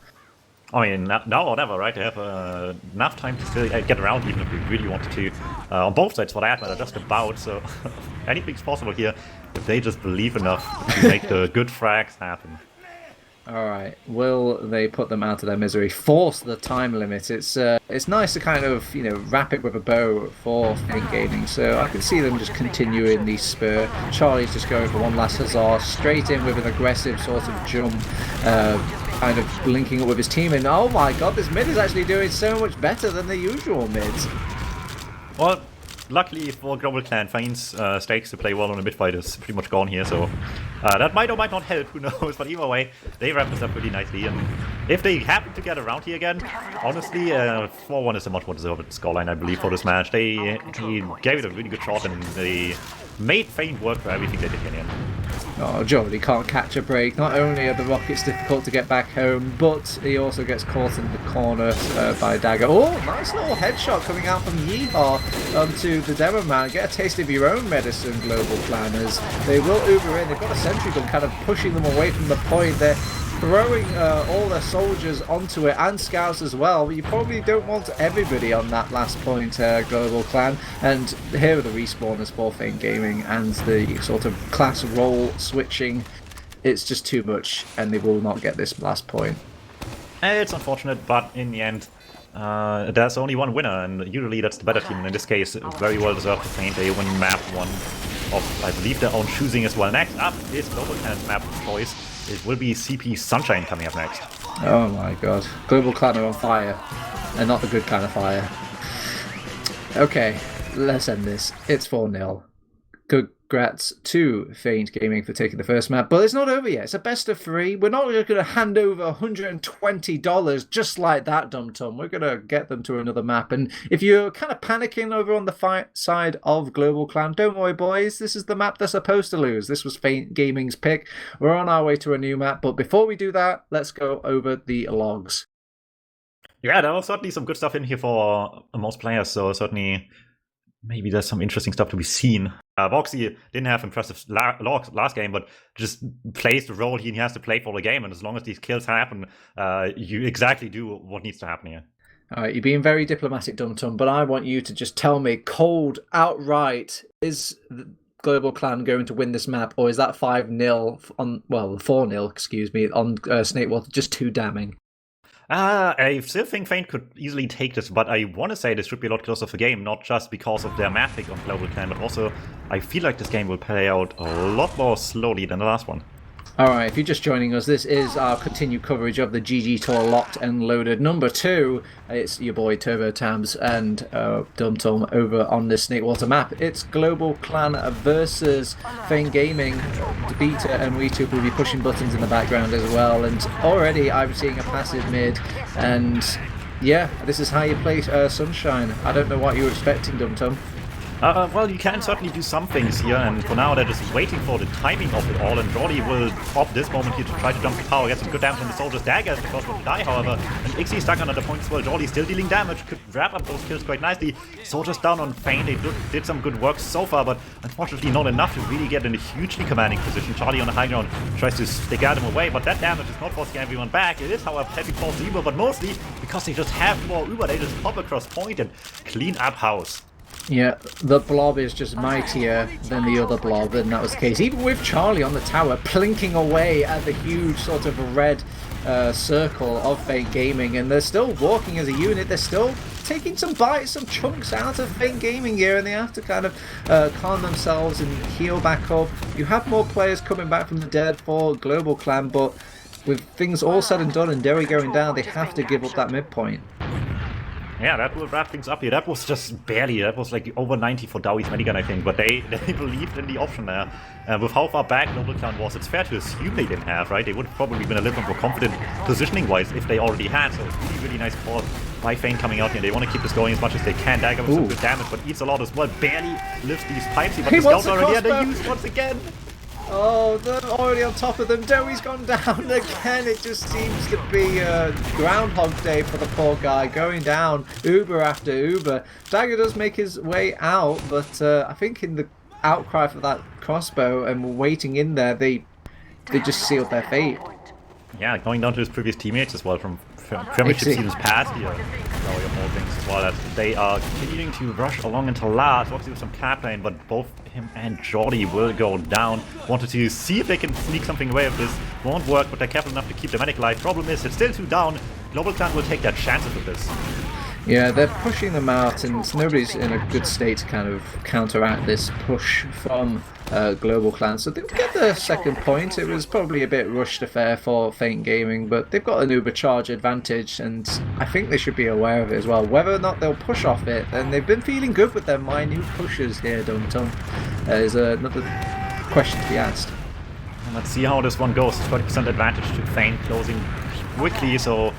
I mean, now or never, right? They have enough time to still get around, even if we really wanted to. On both sides, for that matter, just about. So anything's possible here if they just believe enough to make the good frags happen. Alright, will they put them out of their misery? Force the time limit. It's nice to kind of, wrap it with a bow for Feint Gaming, so I can see them just continuing the spur. Charlie's just going for one last huzzah, straight in with an aggressive sort of jump, kind of linking up with his team, and oh my god, this mid is actually doing so much better than the usual mids. Well, luckily for Global Clan, Feint's stakes to play well on a mid fight is pretty much gone here, so that might or might not help, who knows, but either way, they wrap this up pretty nicely, and if they happen to get around here again, honestly, 4-1 is a much more deserved scoreline, I believe, for this match. He gave it a really good shot, and they made Feint work for everything they did in the end. Oh, Jody can't catch a break. Not only are the Rockets difficult to get back home, but he also gets caught in the corner by Dagger. Oh, nice little headshot coming out from Yeehaw onto the demo man. Get a taste of your own medicine, Global Planners. They will Uber in. They've got a sentry gun kind of pushing them away from the point. They're throwing all their soldiers onto it, and scouts as well, but you probably don't want everybody on that last point, Global Clan. And here are the respawners for Feint Gaming, and the sort of class role switching. It's just too much, and they will not get this last point. It's unfortunate, but in the end, there's only one winner, and usually that's the better team. In this case, very well deserved to Feint. They win map one of, I believe, their own choosing as well. Next up is Global Clan's map choice. It will be CP Sunshine coming up next. Oh my god. Global Clan are on fire. And not the good kind of fire. Okay, let's end this. It's 4-0. Congrats to Feint Gaming for taking the first map, but it's not over yet. It's a best of 3. We're not just going to hand over $120 just like that, DuMmTm. We're going to get them to another map, and if you're kind of panicking over on the side of Global Clan, don't worry, boys. This is the map they're supposed to lose. This was Feint Gaming's pick. We're on our way to a new map, but before we do that, let's go over the logs. Yeah, there was certainly some good stuff in here for most players, so certainly maybe there's some interesting stuff to be seen. Voxy didn't have impressive logs last game, but just plays the role he has to play for the game, and as long as these kills happen, you exactly do what needs to happen here. Alright, you're being very diplomatic, DuMmTm, but I want you to just tell me cold, outright, is the Global Clan going to win this map, or is that 5-0 on, well, 4-0, excuse me, on Snakewater just too damning? I still think Feint could easily take this, but I want to say this should be a lot closer of a game, not just because of their map pick on Global Clan, but also I feel like this game will play out a lot more slowly than the last one. Alright, if you're just joining us, this is our continued coverage of the GGtoor Locked and Loaded number 2. It's your boy TurboTabs and DuMmTm over on this Snakewater map. It's Global Clan versus Feint Gaming. Beta and Wiethoofd will be pushing buttons in the background as well, and already I'm seeing a passive mid, and yeah, this is how you play Sunshine. I don't know what you were expecting, DuMmTm. Well, you can certainly do some things here, and for now they're just waiting for the timing of it all, and Jordy will opt this moment here to try to jump the tower, get some good damage on the soldiers. Dagger is the first one to die, however, and Ixie is stuck under the point as well. Jordy still dealing damage, could wrap up those kills quite nicely. Soldiers down on Feint, they did some good work so far, but unfortunately not enough to really get in a hugely commanding position. Charlie on the high ground tries to stick at him away, but that damage is not forcing everyone back. It is, however, heavy force Uber, but mostly because they just have more Uber, they just pop across point and clean up house. Yeah, the blob is just mightier than the other blob, and that was the case. Even with Charlie on the tower, plinking away at the huge sort of red circle of Feint Gaming, and they're still walking as a unit. They're still taking some bites, some chunks out of Feint Gaming here, and they have to kind of calm themselves and heal back up. You have more players coming back from the dead for Global Clan, but with things all said and done and Derry going down, they have to give up that midpoint. Yeah, that will wrap things up here. That was just barely. That was like over 90 for Dowie's Medigun, I think. But they believed in the option there. With how far back Global Clan was, it's fair to assume they didn't have, right? They would have probably been a little more confident positioning-wise if they already had. So it's really, really nice call by Feint coming out here. They want to keep this going as much as they can. Dagger with some good damage, but eats a lot as well. Barely lifts these pipes here, but the scouts already had the use once again. Oh, they're already on top of them. Doey's gone down again. It just seems to be Groundhog Day for the poor guy. Going down, Uber after Uber. Dagger does make his way out, but I think in the outcry for that crossbow and waiting in there, they just sealed their fate. Yeah, going down to his previous teammates as well from Premiership seasons past here. So small things as well, that they are continuing to rush along into last. Roxy with some cap lane, but both him and Jordy will go down. Wanted to see if they can sneak something away if this won't work, but they're careful enough to keep the medic alive. Problem is, it's still 2 down. Global Clan will take their chances with this. Yeah, they're pushing them out, and nobody's in a good state to kind of counteract this push from Global Clan. So they'll get the second point. It was probably a bit rushed affair for Feint Gaming, but they've got an ubercharge advantage, and I think they should be aware of it as well. Whether or not they'll push off it, and they've been feeling good with their minute pushes here, DuMmTm, is another question to be asked. And let's see how this one goes. 30% advantage to Feint, closing quickly, so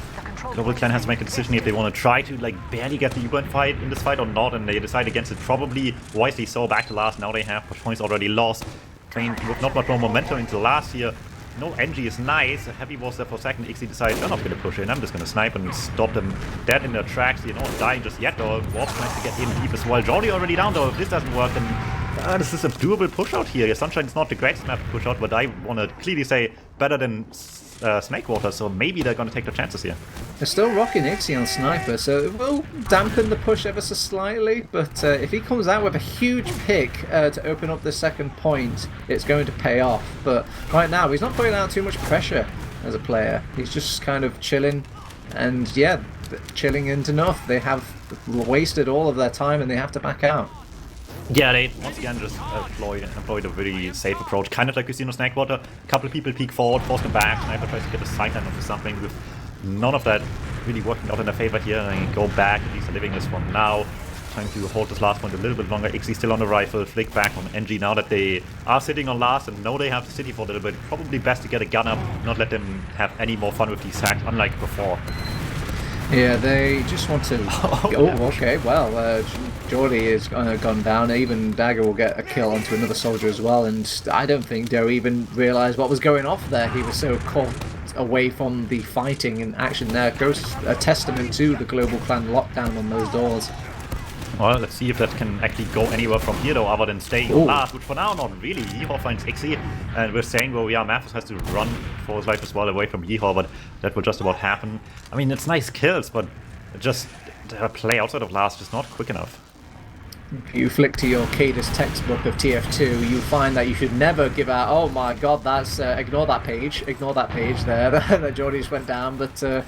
Global Clan has to make a decision if they want to try to like barely get the Uber fight in this fight or not, and they decide against it probably wisely so. Back to last, now they have push points already lost. Feint with not much more momentum into last here. No NG is nice. Heavy was there for a second. Ixie decides I'm not going to push in. I'm just going to snipe and stop them dead in their tracks. You're not dying just yet though. Warp's trying to get in deep as well. Jordy already down though. If this doesn't work, then this is a doable push out here. Sunshine is not the greatest map to push out, but I want to clearly say better than Snakewater, so maybe they're going to take their chances here. They're still rocking Ixie on Sniper, so it will dampen the push ever so slightly, but if he comes out with a huge pick to open up the second point, it's going to pay off. But right now, he's not putting out too much pressure as a player. He's just kind of chilling, and yeah, chilling isn't enough. They have wasted all of their time and they have to back out. Yeah, they once again just employed a very safe approach, kind of like we see in Snakewater. A couple of people peek forward, force them back. Sniper tries to get a sideline onto something, with none of that really working out in their favor here. And they go back, at least living this one now. Trying to hold this last point a little bit longer. Ixie still on the rifle, flick back on NG now that they are sitting on last and know they have the city for a little bit. Probably best to get a gun up, not let them have any more fun with these sacks, unlike before. Yeah, they just want to... okay, well, Jordy is gone down. Even Dagger will get a kill onto another soldier as well, and I don't think Doe even realised what was going off there. He was so caught away from the fighting and action there. Goes a testament to the Global Clan lockdown on those doors. Well, let's see if that can actually go anywhere from here though, other than staying on last, which for now not really. Yeehaw finds Ixie, and we're saying, well, yeah, Mathis has to run for his life as well away from Yeehaw, but that will just about happen. I mean, it's nice kills, but just play outside of last is not quick enough. If you flick to your Cadus textbook of TF2, you find that you should never give out, oh my god, that's, ignore that page there, that Jordy just went down, but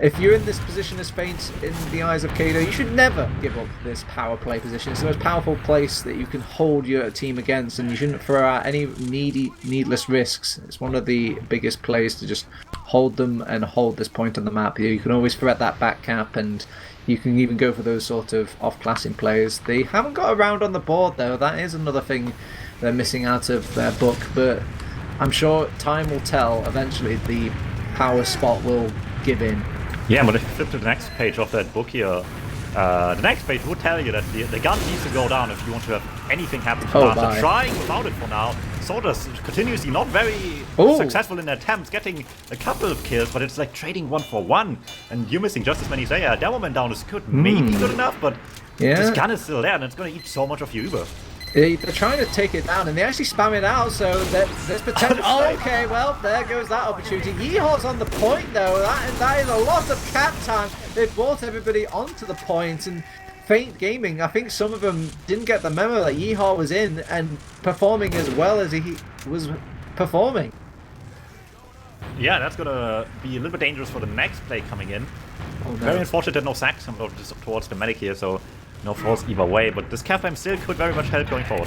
if you're in this position as Feint in the eyes of Kado, you should never give up this power play position. It's the most powerful place that you can hold your team against, and you shouldn't throw out any needless risks. It's one of the biggest plays to just hold them and hold this point on the map. You can always threat that back cap, and you can even go for those sort of off-classing players. They haven't got a round on the board though. That is another thing they're missing out of their book, but I'm sure time will tell. Eventually the power spot will give in. Yeah, but if you flip to the next page of that book here, the next page would tell you that the gun needs to go down if you want to have anything happen to us. They're trying without it for now. Soldiers continuously not very successful in their attempts, getting a couple of kills, but it's like trading 1 for 1. And you're missing just as many. So yeah, Devilman down is good, maybe good enough, but this gun is still there and it's going to eat so much of your Uber. They're trying to take it down, and they actually spam it out, so there's potential. Oh, okay, well, there goes that opportunity. Yeehaw's on the point, though. That is a lot of cap time. They've brought everybody onto the point, and Feint Gaming, I think some of them didn't get the memo that Yeehaw was in and performing as well as he was performing. Yeah, that's going to be a little bit dangerous for the next play coming in. Oh, no. Very unfortunate that no sacks come towards the medic here, so no force either way, but this cap still could very much help going forward.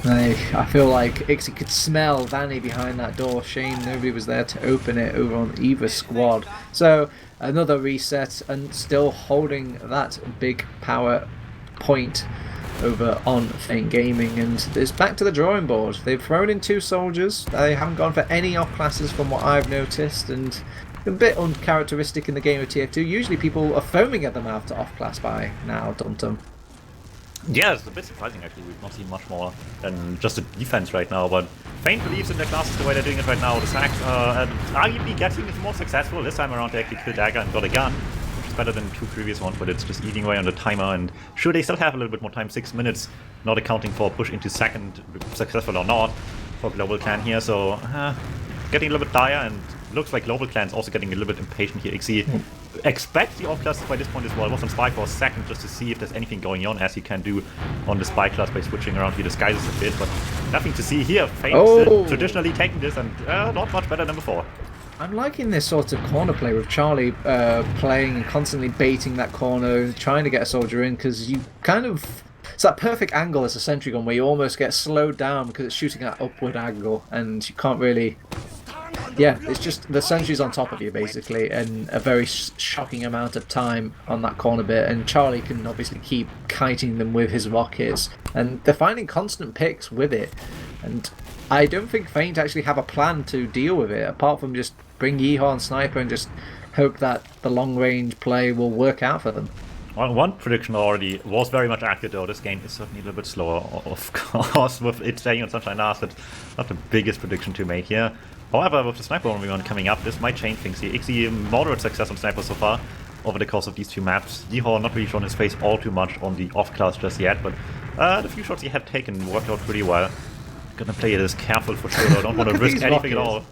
I feel like Ixie could smell Vanny behind that door. Shame nobody was there to open it over on either squad. So another reset, and still holding that big power point over on Feint Gaming, and it's back to the drawing board. They've thrown in 2 soldiers. They haven't gone for any off classes from what I've noticed, and a bit uncharacteristic in the game of TF2. Usually people are foaming at the mouth to off-class by now, DuMmTm. Yeah, it's a bit surprising actually. We've not seen much more than just a defense right now, but Feint believes in their classes the way they're doing it right now. The sacks are arguably getting more successful. This time around they actually killed Dagger and got a gun, which is better than 2 previous ones, but it's just eating away on the timer, and sure, they still have a little bit more time, 6 minutes, not accounting for push into second, successful or not, for Global Clan here, so getting a little bit dire, and looks like Global Clan's also getting a little bit impatient here. Ixie expects the off cluster by this point as well. Was on spike for a second just to see if there's anything going on, as he can do on the spike class by switching around. He disguises a bit, but nothing to see here. Fate still traditionally taking this and not much better than before. I'm liking this sort of corner play with Charlie playing and constantly baiting that corner, trying to get a soldier in, because you kind of... It's that perfect angle as a sentry gun where you almost get slowed down because it's shooting at upward angle and you can't really... Yeah, it's just the sentry's on top of you basically, and a very shocking amount of time on that corner bit, and Charlie can obviously keep kiting them with his rockets, and they're finding constant picks with it, and I don't think Feint actually have a plan to deal with it apart from just bring Yeehaw and Sniper and just hope that the long range play will work out for them. Well, one prediction already was very much accurate though. This game is certainly a little bit slower, of course, with it staying on Sunshine Last. It's not the biggest prediction to make here. However, with the Sniper one coming up, this might change things here. Ixie, moderate success on Sniper so far over the course of these two maps. Yeehaw not really shown his face all too much on the off class just yet, but the few shots he had taken worked out pretty well. Gonna play this careful for sure, I don't want to risk anything at all.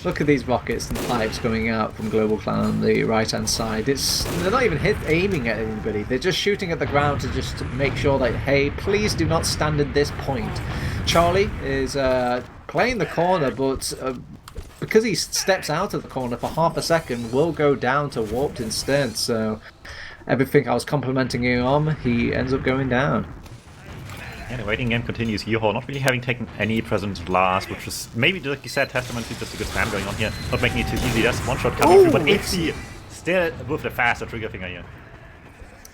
Look at these rockets and pipes coming out from Global Clan on the right hand side. They're not even aiming at anybody, they're just shooting at the ground to just make sure that, hey, please do not stand at this point. Charlie is playing the corner, but because he steps out of the corner for half a second, will go down to warped instead, so everything I was complimenting him on, he ends up going down. Yeah, the waiting game continues. Yeehaw not really having taken any present last, which is maybe, like you said, testament to just a good spam going on here. Not making it too easy. That's one shot coming through, but Ixie still with the faster trigger finger here.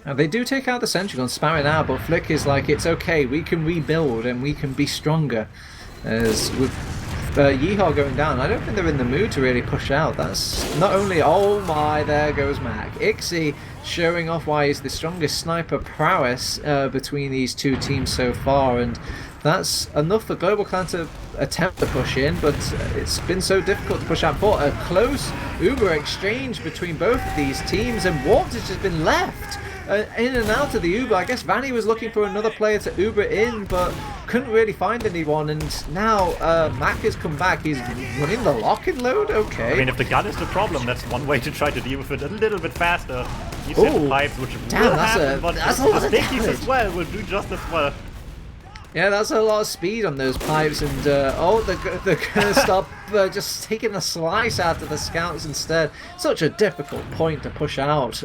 And they do take out the sentry gun, spamming out, but Flick is like, it's okay, we can rebuild and we can be stronger. As with Yeehaw going down, I don't think they're in the mood to really push out. That's not only, oh my, there goes Mac. Ixie showing off why he's the strongest sniper prowess between these two teams so far, and that's enough for Global Clan to attempt to push in, but it's been so difficult to push out. For a close Uber exchange between both of these teams, and Warped has just been left in and out of the Uber. I guess Vanny was looking for another player to Uber in, but couldn't really find anyone, and now Mac has come back. He's running the lock-in load, okay. I mean, if the gun is the problem, that's one way to try to deal with it a little bit faster. He's hit the pipes, which will happen, but the stickies as well will do just as well. Yeah, that's a lot of speed on those pipes, and oh, they're going to stop just taking a slice out of the scouts instead. Such a difficult point to push out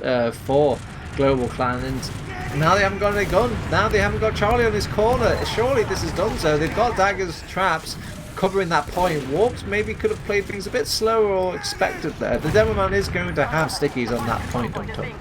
for Global Clan, and now they haven't got any gun. Now they haven't got Charlie on his corner. Surely this is done so. They've got daggers, traps, covering that point. Warped maybe could have played things a bit slower or expected there. The Demoman is going to have stickies on that point, DuMmTm.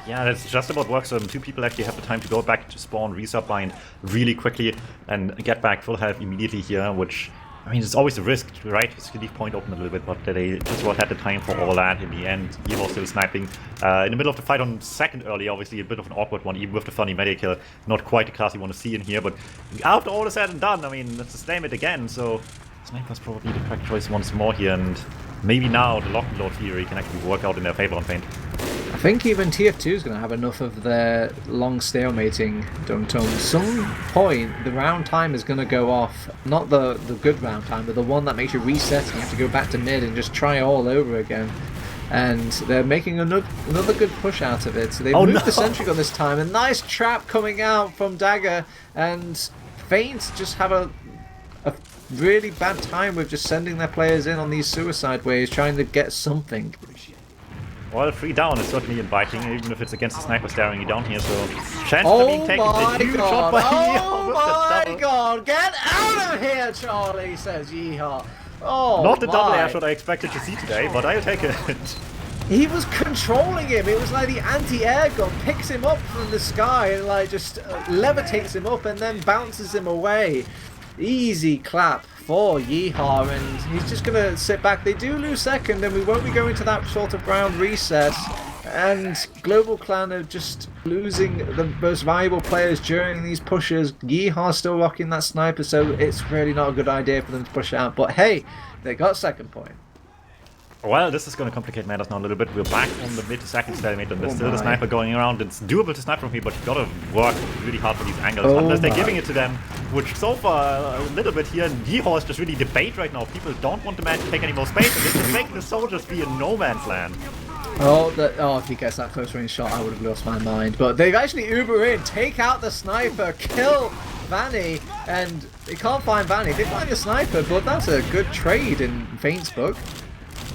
Yeah, that's just about works. Two people actually have the time to go back to spawn, resupply really quickly, and get back full health immediately here, which, I mean, it's always a risk, right? To leave point open a little bit, but they just about had the time for all that in the end. Yeehaw still sniping. In the middle of the fight on second early, obviously a bit of an awkward one, even with the funny medical. Not quite the class you want to see in here, but after all is said and done, I mean, let's just name it again, so Sniper's probably the correct choice once more here, and maybe now the lock and load theory can actually work out in their favor on Feint. I think even TF2 is going to have enough of their long stalemating, DuMmTm. Some point, the round time is going to go off. Not the good round time, but the one that makes you reset and you have to go back to mid and just try all over again. And they're making another good push out of it. So they've moved the sentry gun this time. A nice trap coming out from Dagger, and Feint just have a really bad time with just sending their players in on these suicide waves, trying to get something. Well, 3 down is certainly inviting, even if it's against the sniper staring you down here, so chance of being taken a huge shot by Yeehaw. Oh my god, get out of here, Charlie, says Yeehaw. Oh, not the double air shot I expected to see today, but I'll take it. He was controlling him. It was like the anti-air gun picks him up from the sky and like just levitates him up and then bounces him away. Easy clap for Yeehaw, and he's just going to sit back. They do lose second, and we won't be going to that sort of round recess. And Global Clan are just losing the most valuable players during these pushes. Yeehaw's still rocking that sniper, so it's really not a good idea for them to push out. But hey, they got second point. Well, this is going to complicate matters now a little bit. We're back on the mid to second stalemate, and there's still the sniper going around. It's doable to snipe from here, but you gotta work really hard for these angles, unless they're giving it to them, which so far a little bit here. And GGtoor is just really debate right now. People don't want the man to take any more space, and this is making the soldiers be in no man's land. If he gets that close range shot, I would have lost my mind. But they've actually Uber in, take out the sniper, kill Vanny, and they can't find Vanny. They find the sniper, but that's a good trade in Feint's book.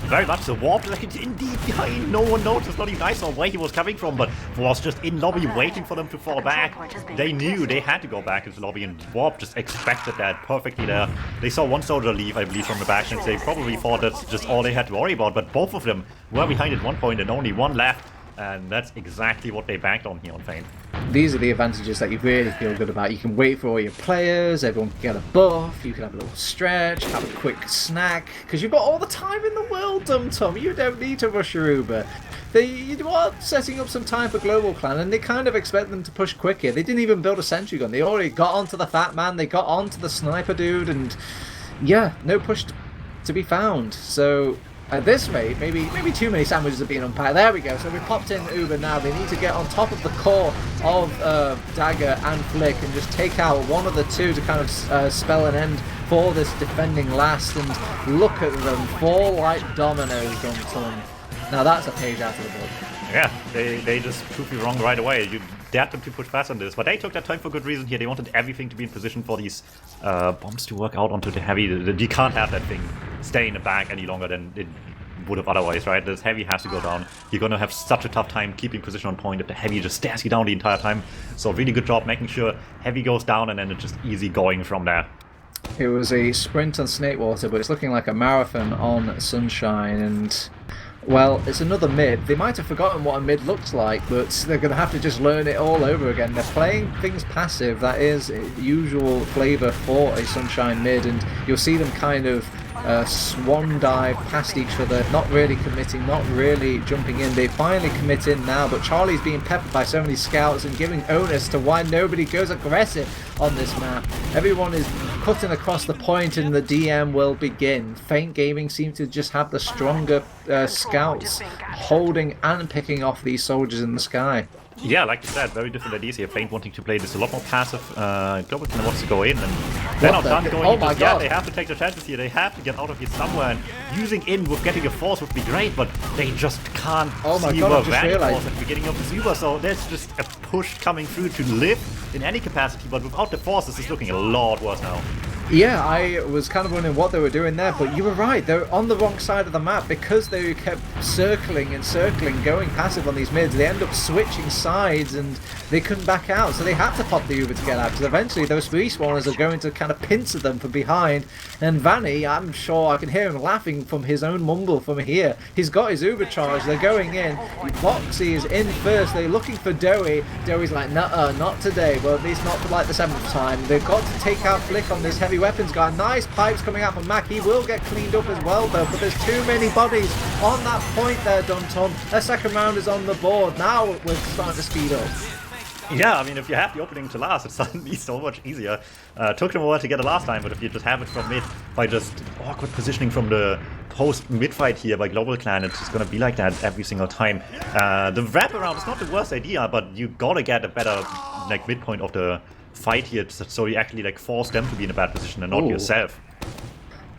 Very much so. Warp like indeed behind. No one noticed. Not even I saw where he was coming from, but was just in lobby waiting for them to fall back. They knew they had to go back into lobby, and Warp just expected that perfectly there. They saw one soldier leave, I believe, from the back, and they probably thought that's just all they had to worry about. But both of them were behind at one point, and only one left. And that's exactly what they banked on here on Feint. These are the advantages that you really feel good about. You can wait for all your players, everyone can get a buff, you can have a little stretch, have a quick snack, because you've got all the time in the world, DuMmTm. You don't need to rush your Uber. You are setting up some time for Global Clan, and they kind of expect them to push quick here. They didn't even build a sentry gun. They already got onto the fat man, they got onto the sniper dude, and yeah, no push to be found. So at this rate, maybe too many sandwiches are being unpacked. There we go. So we popped in Uber now. They need to get on top of the core of Dagger and Flick and just take out one of the two to kind of spell an end for this defending last. And look at them fall like dominoes, DuMmTm. Now that's a page out of the book. Yeah, they just proved me wrong right away. You dared them to push fast on this, but they took that time for good reason here. They wanted everything to be in position for these bombs to work out onto the heavy. You can't have that thing stay in the back any longer than it would have otherwise, right? This heavy has to go down. You're going to have such a tough time keeping position on point if the heavy just stares you down the entire time. So really good job making sure heavy goes down, and then it's just easy going from there. It was a sprint on Snakewater, but it's looking like a marathon on Sunshine, and well, it's another mid. They might have forgotten what a mid looks like, but they're going to have to just learn it all over again. They're playing things passive. That is usual flavour for a Sunshine mid, and you'll see them kind of swan dive past each other, not really committing, not really jumping in. They finally commit in now, but Charlie's being peppered by so many scouts and giving onus to why nobody goes aggressive on this map. Everyone is cutting across the point, and the DM will begin. Feint Gaming seem to just have the stronger scouts holding and picking off these soldiers in the sky. Yeah, like you said, very different ideas here. Feint wanting to play this a lot more passive. Global Clan wants to go in, and they're not done going. Oh my god! Yeah, they have to take their chances here. They have to get out of here somewhere. And using in with getting a force would be great, but they just can't see where Vanny was at the beginning of this Uber. So there's just a push coming through to live in any capacity, but without the force, this is looking a lot worse now. Yeah, I was kind of wondering what they were doing there, but you were right. They're on the wrong side of the map because they kept circling and circling, going passive on these mids. They end up switching sides and they couldn't back out, so they had to pop the Uber to get out, because eventually those respawners are going to kind of pincer them from behind. And Vanny, I'm sure I can hear him laughing from his own mumble from here. He's got his Uber charge, they're going in. Boxy is in first, they're looking for Doey. Doey's like, nuh-uh, not today. Well, at least not for like the 7th time. They've got to take out Flick on this heavy weapons guy. Nice pipes coming out from Mac. He will get cleaned up as well though, but there's too many bodies on that point there, DuMmTm. Their second round is on the board. Now we're starting to speed up. Yeah, I mean, if you have the opening to last, it's suddenly so much easier. Took them a while to get it last time, but if you just have it from mid by just awkward positioning from the post-mid fight here by Global Clan, it's just gonna be like that every single time. The wraparound is not the worst idea, but you gotta get a better like midpoint of the fight here, so you actually like force them to be in a bad position and not yourself.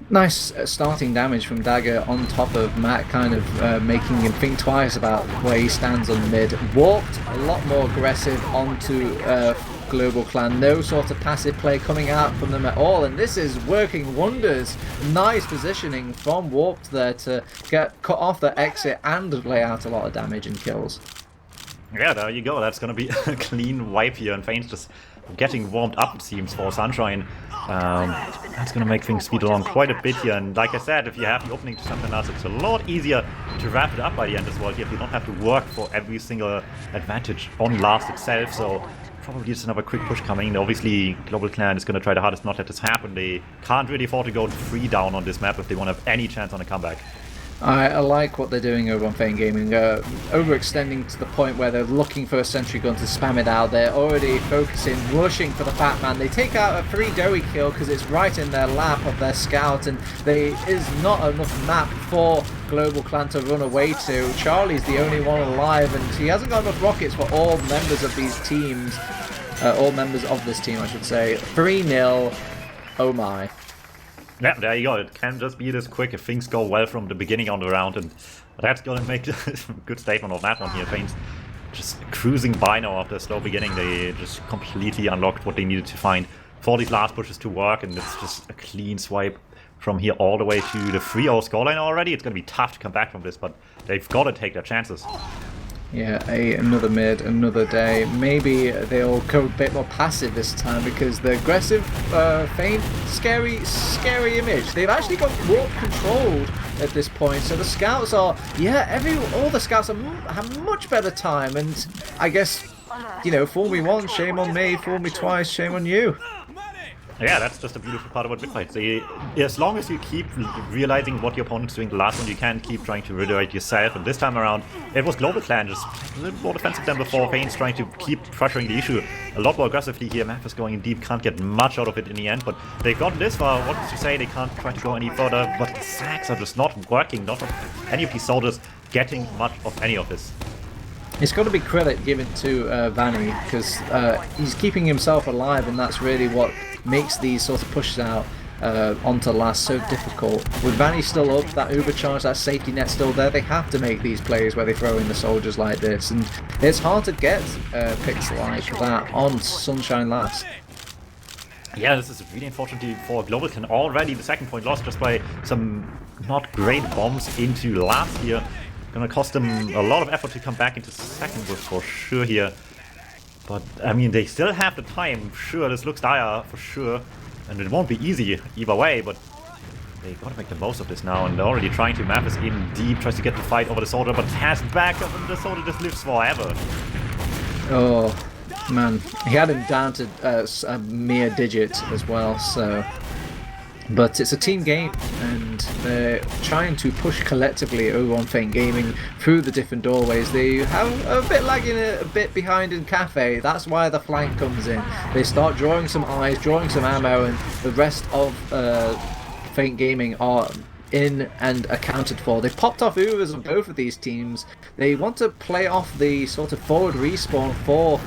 Nice starting damage from Dagger on top of Matt, kind of making him think twice about where he stands on the mid. Warped a lot more aggressive onto Global Clan. No sort of passive play coming out from them at all, and this is working wonders. Nice positioning from Warped there to get cut off the exit and lay out a lot of damage and kills. Yeah, there you go. That's gonna be a clean wipe here, and Feint's just getting warmed up, it seems, for Sunshine. That's going to make things speed along quite a bit here, and like I said, if you have the opening to something else, it's a lot easier to wrap it up by the end as well. You don't have to work for every single advantage on last itself, so probably just another quick push coming. Obviously, Global Clan is going to try the hardest not let this happen. They can't really afford to go 3 down on this map if they want to have any chance on a comeback. I like what they're doing over on Feint Gaming, overextending to the point where they're looking for a sentry gun to spam it out. They're already focusing, rushing for the Fat Man. They take out a free doughy kill because it's right in their lap of their scout, and there is not enough map for Global Clan to run away to. Charlie's the only one alive, and he hasn't got enough rockets for all members of these teams. All members of this team, I should say. 3-0. Oh my. Yeah, there you go. It can just be this quick if things go well from the beginning on the round, and that's gonna make a good statement on that one here. Feint's just cruising by now after a slow beginning. They just completely unlocked what they needed to find for these last pushes to work, and it's just a clean swipe from here all the way to the 3-0 scoreline already. It's gonna be tough to come back from this, but they've got to take their chances. Yeah, another mid, another day. Maybe they'll go a bit more passive this time because the aggressive, Feint, scary image. They've actually got warp controlled at this point, so the scouts are, all the scouts have much better time, and I guess, you know, fool me once, shame on me, fool me twice, shame on you. Yeah, that's just a beautiful part about Bitfight. As long as you keep realizing what your opponent's doing the last one, you can keep trying to redirect yourself. And this time around, it was Global Clan just a little more defensive than before. Feint's trying to keep pressuring the issue a lot more aggressively here. Map is going in deep, can't get much out of it in the end, but they've gotten this far. What to say, they can't try to go any further, but the sacks are just not working. Not any of these soldiers getting much of any of this. It's got to be credit given to Vanny, because he's keeping himself alive, and that's really what makes these sort of pushes out onto last so difficult. With Vanny still up, that overcharge, that safety net still there, they have to make these plays where they throw in the soldiers like this, and it's hard to get picks like that on Sunshine Last. Yeah, this is really unfortunate for Global Clan. Already the second point lost just by some not great bombs into last here. Gonna cost them a lot of effort to come back into second for sure here. But, I mean, they still have the time. Sure, this looks dire for sure. And it won't be easy either way, but they gotta make the most of this now. And they're already trying to map us in deep, tries to get the fight over the soldier, but has backup, and the soldier just lives forever. Oh, man. He had him down to a mere digit as well, so... But it's a team game, and they're trying to push collectively over on Feint Gaming through the different doorways. They have a bit lagging a bit behind in Cafe. That's why the flank comes in. They start drawing some eyes, drawing some ammo, and the rest of Feint Gaming are in and accounted for. They popped off Ubers on both of these teams. They want to play off the sort of forward respawn for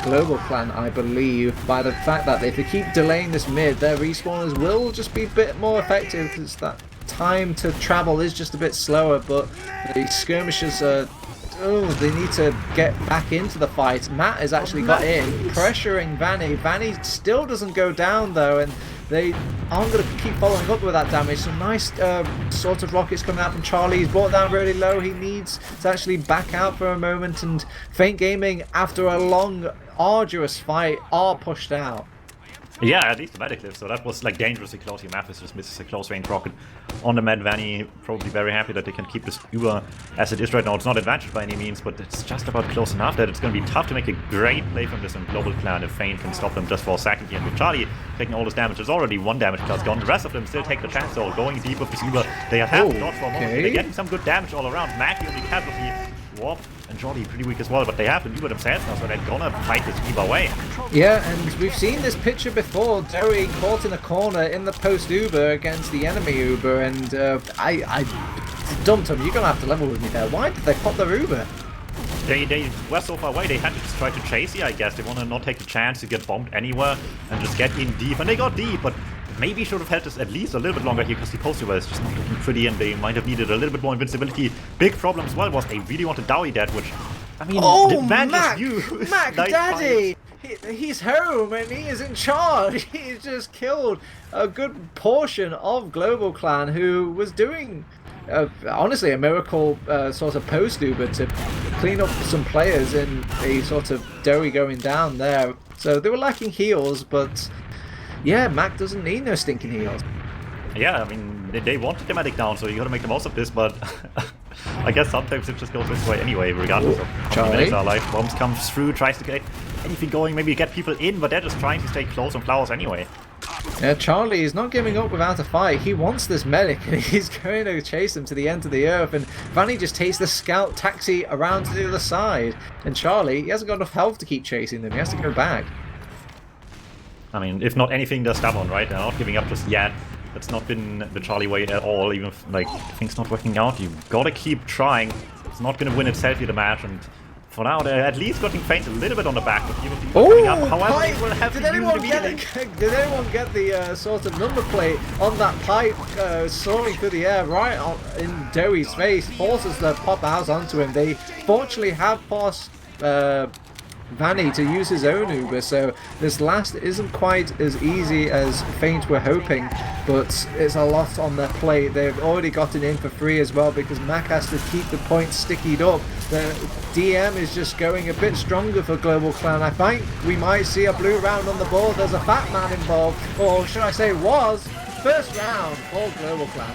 Global Clan, I believe, by the fact that if they keep delaying this mid, their respawners will just be a bit more effective, because that time to travel is just a bit slower, but the skirmishers they need to get back into the fight. Matt has actually got in, pressuring Vanny. Vanny still doesn't go down though, and they aren't going to keep following up with that damage. Some nice sort of rockets coming out from Charlie. He's brought down really low. He needs to actually back out for a moment, and Feint Gaming, after a long, arduous fight, are pushed out. Yeah, at least the medic so that was like dangerously close. Here, Mathis just misses a close range rocket on the Mad Vanny. Probably very happy that they can keep this Uber as it is right now. It's not advantage by any means, but it's just about close enough that it's going to be tough to make a great play from this in Global Clan if Feint can stop them just for a second here. And with Charlie taking all this damage, there's already one damage class gone. The rest of them still take the chance, though. Going deep with this Uber, they have to dodge for a moment. They're getting some good damage all around. Mac, the only casualty. Warp and Jordy pretty weak as well, but they have to Uber themselves now, so they're gonna fight this either way. Yeah, and we've seen this picture before. Derry caught in a corner in the post Uber against the enemy Uber, and DuMmTm, you're gonna have to level with me there. Why did they pop their Uber? They were so far away, they had to just try to chase here, I guess. They want to not take the chance to get bombed anywhere and just get in deep, and they got deep, but maybe should have held this at least a little bit longer here, because the post-Uber is just not looking pretty, and they might have needed a little bit more invincibility. Big problem as well was they really wanted Dowie dead, which, I mean, oh, Mac Daddy! He's home and he is in charge. He's just killed a good portion of Global Clan, who was doing, honestly, a miracle sort of post-Uber to clean up some players in a sort of Dowie going down there. So they were lacking heals, but yeah, Mac doesn't need no stinking heals. Yeah, I mean, they wanted the medic down, so you gotta make the most of this, but I guess sometimes it just goes this way anyway, regardless of how many medics are alive. Bombs comes through, tries to get anything going, maybe get people in, but they're just trying to stay close on Flowers anyway. Charlie is not giving up without a fight. He wants this medic and he's going to chase him to the end of the earth, and Vanny just takes the scout taxi around to the other side, and Charlie, he hasn't got enough health to keep chasing them. He has to go back. I mean, if not anything, they're stubborn, right? They're not giving up just yet. That's not been the Charlie way at all, even if, like, things not working out. You gotta keep trying. It's not gonna win itself here, the match, and for now, they're at least getting Feint a little bit on the back, but even coming up. However, they will have did to anyone use get immediately. Did anyone get the sort of number plate on that pipe soaring through the air right in Doey's face? Forces the pop out onto him. They fortunately have forced Vanny to use his own Uber, so this last isn't quite as easy as Feint were hoping, but it's a lot on their plate. They've already gotten in for free as well because Mac has to keep the points stickied up. The DM is just going a bit stronger for Global Clan. I think we might see a blue round on the board. There's a fat man involved, or should I say was, first round for Global Clan.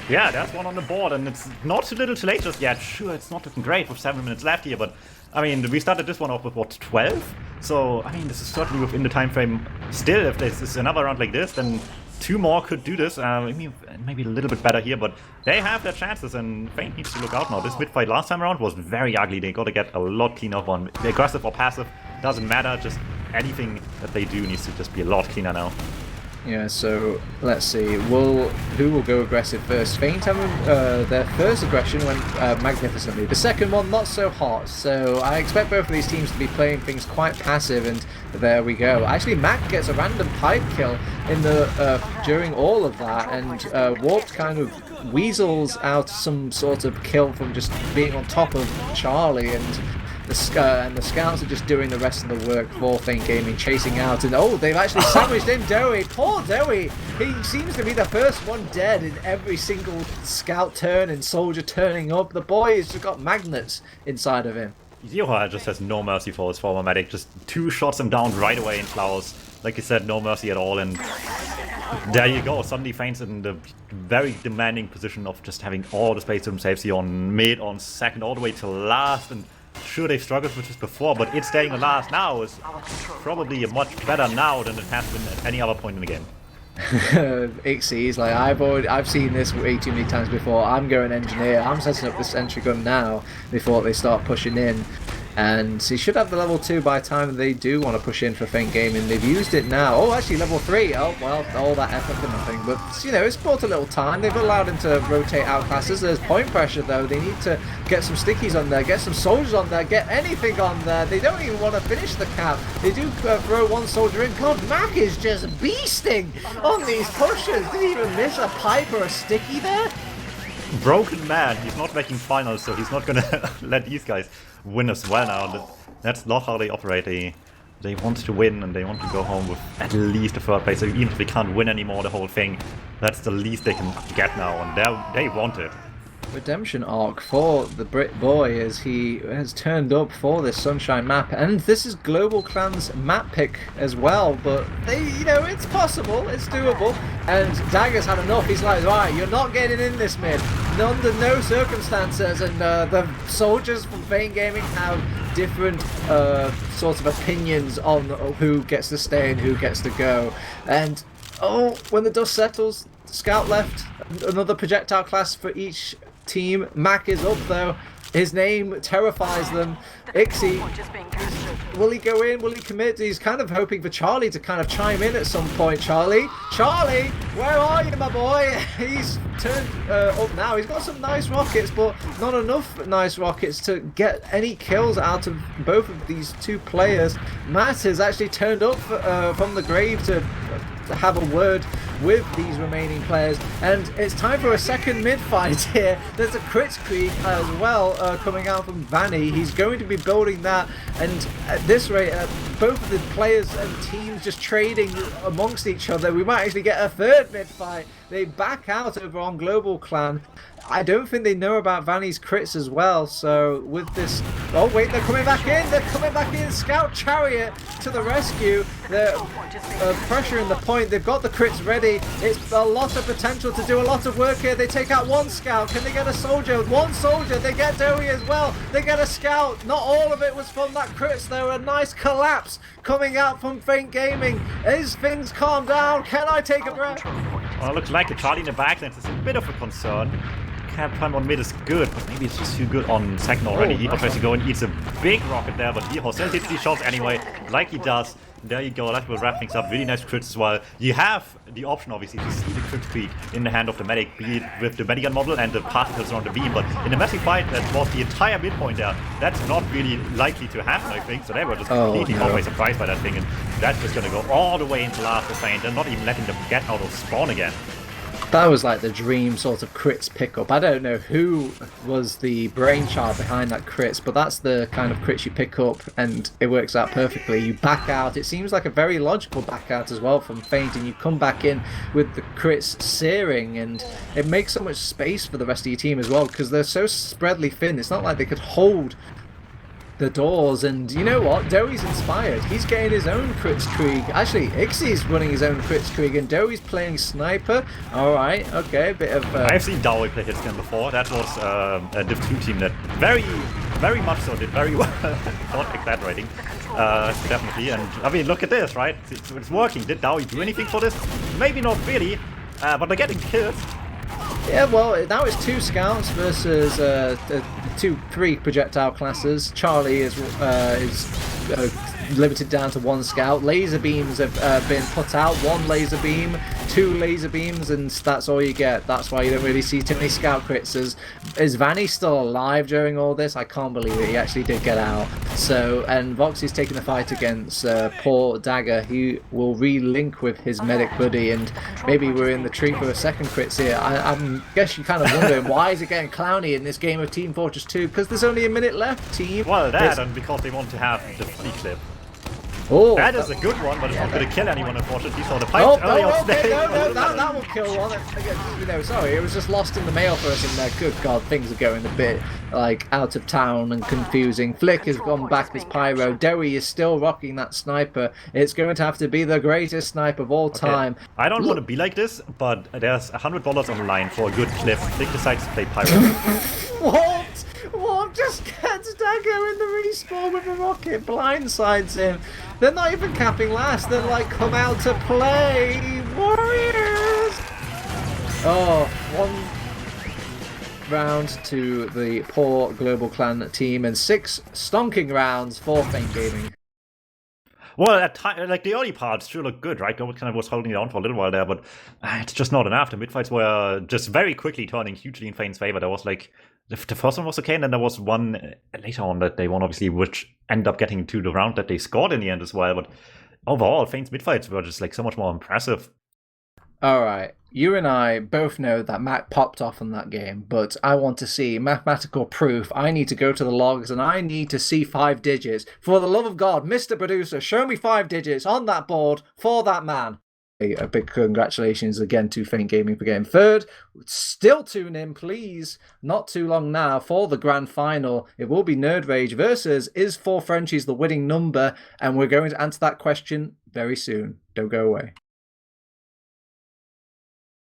Yeah, that's one on the board, and it's not too little too late just yet. Sure, it's not looking great with 7 minutes left here, but I mean, we started this one off with, what, 12? So, I mean, this is certainly within the time frame. Still, if this is another round like this, then 2 more could do this. Maybe a little bit better here, but they have their chances, and Feint needs to look out now. This mid fight last time around was very ugly. They got to get a lot cleaner on. Aggressive or passive, doesn't matter. Just anything that they do needs to just be a lot cleaner now. Yeah, so let's see. Who will go aggressive first? Feint having their first aggression went magnificently. The second one not so hot. So I expect both of these teams to be playing things quite passive, and there we go. Actually, Mac gets a random pipe kill in the during all of that, and Warped kind of weasels out some sort of kill from just being on top of Charlie, and the scouts are just doing the rest of the work for Feint Gaming, chasing out, and oh, they've actually sandwiched in Doey. Poor Doey! He seems to be the first one dead in every single scout turn and soldier turning up. The boy has just got magnets inside of him. Yoha just has no mercy for his former medic. Just 2 shots him down right away in flowers. Like you said, no mercy at all, and there you go. Suddenly Feint's in the very demanding position of just having all the space to themselves here on mid, on second, all the way to last, and sure, they've struggled with this before, but it staying on last now is probably much better now than it has been at any other point in the game. Ixie's like, I've seen this way too many times before. I'm going engineer. I'm setting up the sentry gun now before they start pushing in. And he should have the level 2 by the time they do want to push in for Feint Gaming. They've used it now. Oh, actually, level 3. Oh, well, all that effort for nothing. But, you know, it's brought a little time. They've allowed him to rotate out classes. There's point pressure, though. They need to get some stickies on there, get some soldiers on there, get anything on there. They don't even want to finish the cap. They do throw one soldier in. God, Mac is just beasting on these pushes. Did he even miss a pipe or a sticky there? Broken man. He's not making finals, so he's not gonna let these guys win as well now. That's not how they operate. They want to win, and they want to go home with at least a 3rd place. So even if they can't win anymore the whole thing, that's the least they can get now, and they want it. Redemption arc for the Brit boy as he has turned up for this Sunshine map, and this is Global Clan's map pick as well, but it's possible, it's doable, and Dagger's had enough. He's like, right, you're not getting in this mid under no circumstances, and the soldiers from Feint Gaming have different sorts of opinions on who gets to stay and who gets to go, and oh, when the dust settles, Scout left, another projectile class for each team. Mac is up though. His name terrifies them. Ixie, will he go in? Will he commit? He's kind of hoping for Charlie to kind of chime in at some point. Charlie, where are you, my boy? He's turned up now. He's got some nice rockets, but not enough nice rockets to get any kills out of both of these 2 players. Matt has actually turned up from the grave to have a word with these remaining players, and it's time for a second mid fight here. There's a Kritzkrieg as well coming out from Vanny. He's going to be building that, and at this rate, both of the players and teams just trading amongst each other. We might actually get a 3rd mid fight. They back out over on Global Clan. I don't think they know about Vanny's crits as well. So with this, oh wait, they're coming back in. They're coming back in. Scout Chariot to the rescue. They're pressuring the point. They've got the crits ready. It's a lot of potential to do a lot of work here. They take out one scout. Can they get a soldier? One soldier. They get Dowie as well. They get a scout. Not all of it was from that crits. There a nice collapse coming out from Feint Gaming. Is things calm down? Can I take a breath? Well, looks like a Charlie in the backline is a bit of a concern. Cap time on mid is good, but maybe it's just too good on second already. Yeehaw tries to go and eats a big rocket there, but Yeehaw still hits these shots anyway, like he does. There you go, that will wrap things up. Really nice crits as well. You have the option, obviously, to see the crit streak in the hand of the medic, be it with the medigun model and the particles around the beam, but in a massive fight that was the entire midpoint there, that's not really likely to happen, I think. So they were just completely caught by surprise by that thing, and that's just going to go all the way into last of Feint, and not even letting them get out of spawn again. That was like the dream sort of crits pickup. I don't know who was the brainchild behind that crits, but that's the kind of crits you pick up, and it works out perfectly. You back out. It seems like a very logical back out as well from Feint, and you come back in with the crits searing, and it makes so much space for the rest of your team as well, because they're so spreadly thin. It's not like they could hold the doors, and you know what? Dowie's inspired. He's getting his own crits Krieg. Actually, Ixie's running his own crits Krieg, and Dowie's playing sniper. Alright, okay, a bit of... I've seen Dowie play hitscan before. That was a Div2 team that very much so did very well. Not exaggerating. Definitely, and I mean, look at this, right? It's working. Did Dowie do anything for this? Maybe not really, but they're getting kills. Yeah, well, now it's 2 scouts versus 3 projectile classes. Charlie is limited down to 1 scout. Laser beams have been put out. 1 laser beam, 2 laser beams, and that's all you get. That's why you don't really see too many scout crits. Is Vanny still alive during all this? I can't believe it. He actually did get out. So, and Voxy's taking the fight against poor Dagger. He will re-link with his medic buddy, and maybe we're in the tree for a second crits here. I guess you're kind of wondering, why is it getting clowny in this game of Team Fortress 2? Because there's only a minute left, team. Well, and because they want to have the flea clip. Oh, that is a good one, but it's not going to kill anyone, unfortunately. So the pipes that will kill one. You know, sorry, it was just lost in the mail for us in there. Good God, things are going a bit like out of town and confusing. Flick has gone back as Pyro. Dowie is still rocking that sniper. It's going to have to be the greatest sniper of all time. I don't want to be like this, but there's $100 on the line for a good clip. Flick decides to play Pyro. What? What? Just gets Dagger in the respawn with a rocket, blindsides him. They're not even capping last. They're like, come out to play, Warriors! Oh, 1 round to the poor Global Clan team, and 6 stonking rounds for Feint Gaming. Well, at like the early parts sure looked good, right? Global kind of was holding it on for a little while there, but it's just not enough. The midfights were just very quickly turning hugely in Feint's favor. There was like the first one was okay, and then there was one later on that they won, obviously, which ended up getting to the round that they scored in the end as well. But overall, Feint's midfights were just like so much more impressive. Alright, you and I both know that Mac popped off in that game, but I want to see mathematical proof. I need to go to the logs and I need to see 5 digits. For the love of God, Mr. Producer, show me 5 digits on that board for that man. A big congratulations again to Feint Gaming for getting 3rd. Still tune in, please. Not too long now for the grand final. It will be Nerd Rage versus is 4 Frenchies the winning number? And we're going to answer that question very soon. Don't go away.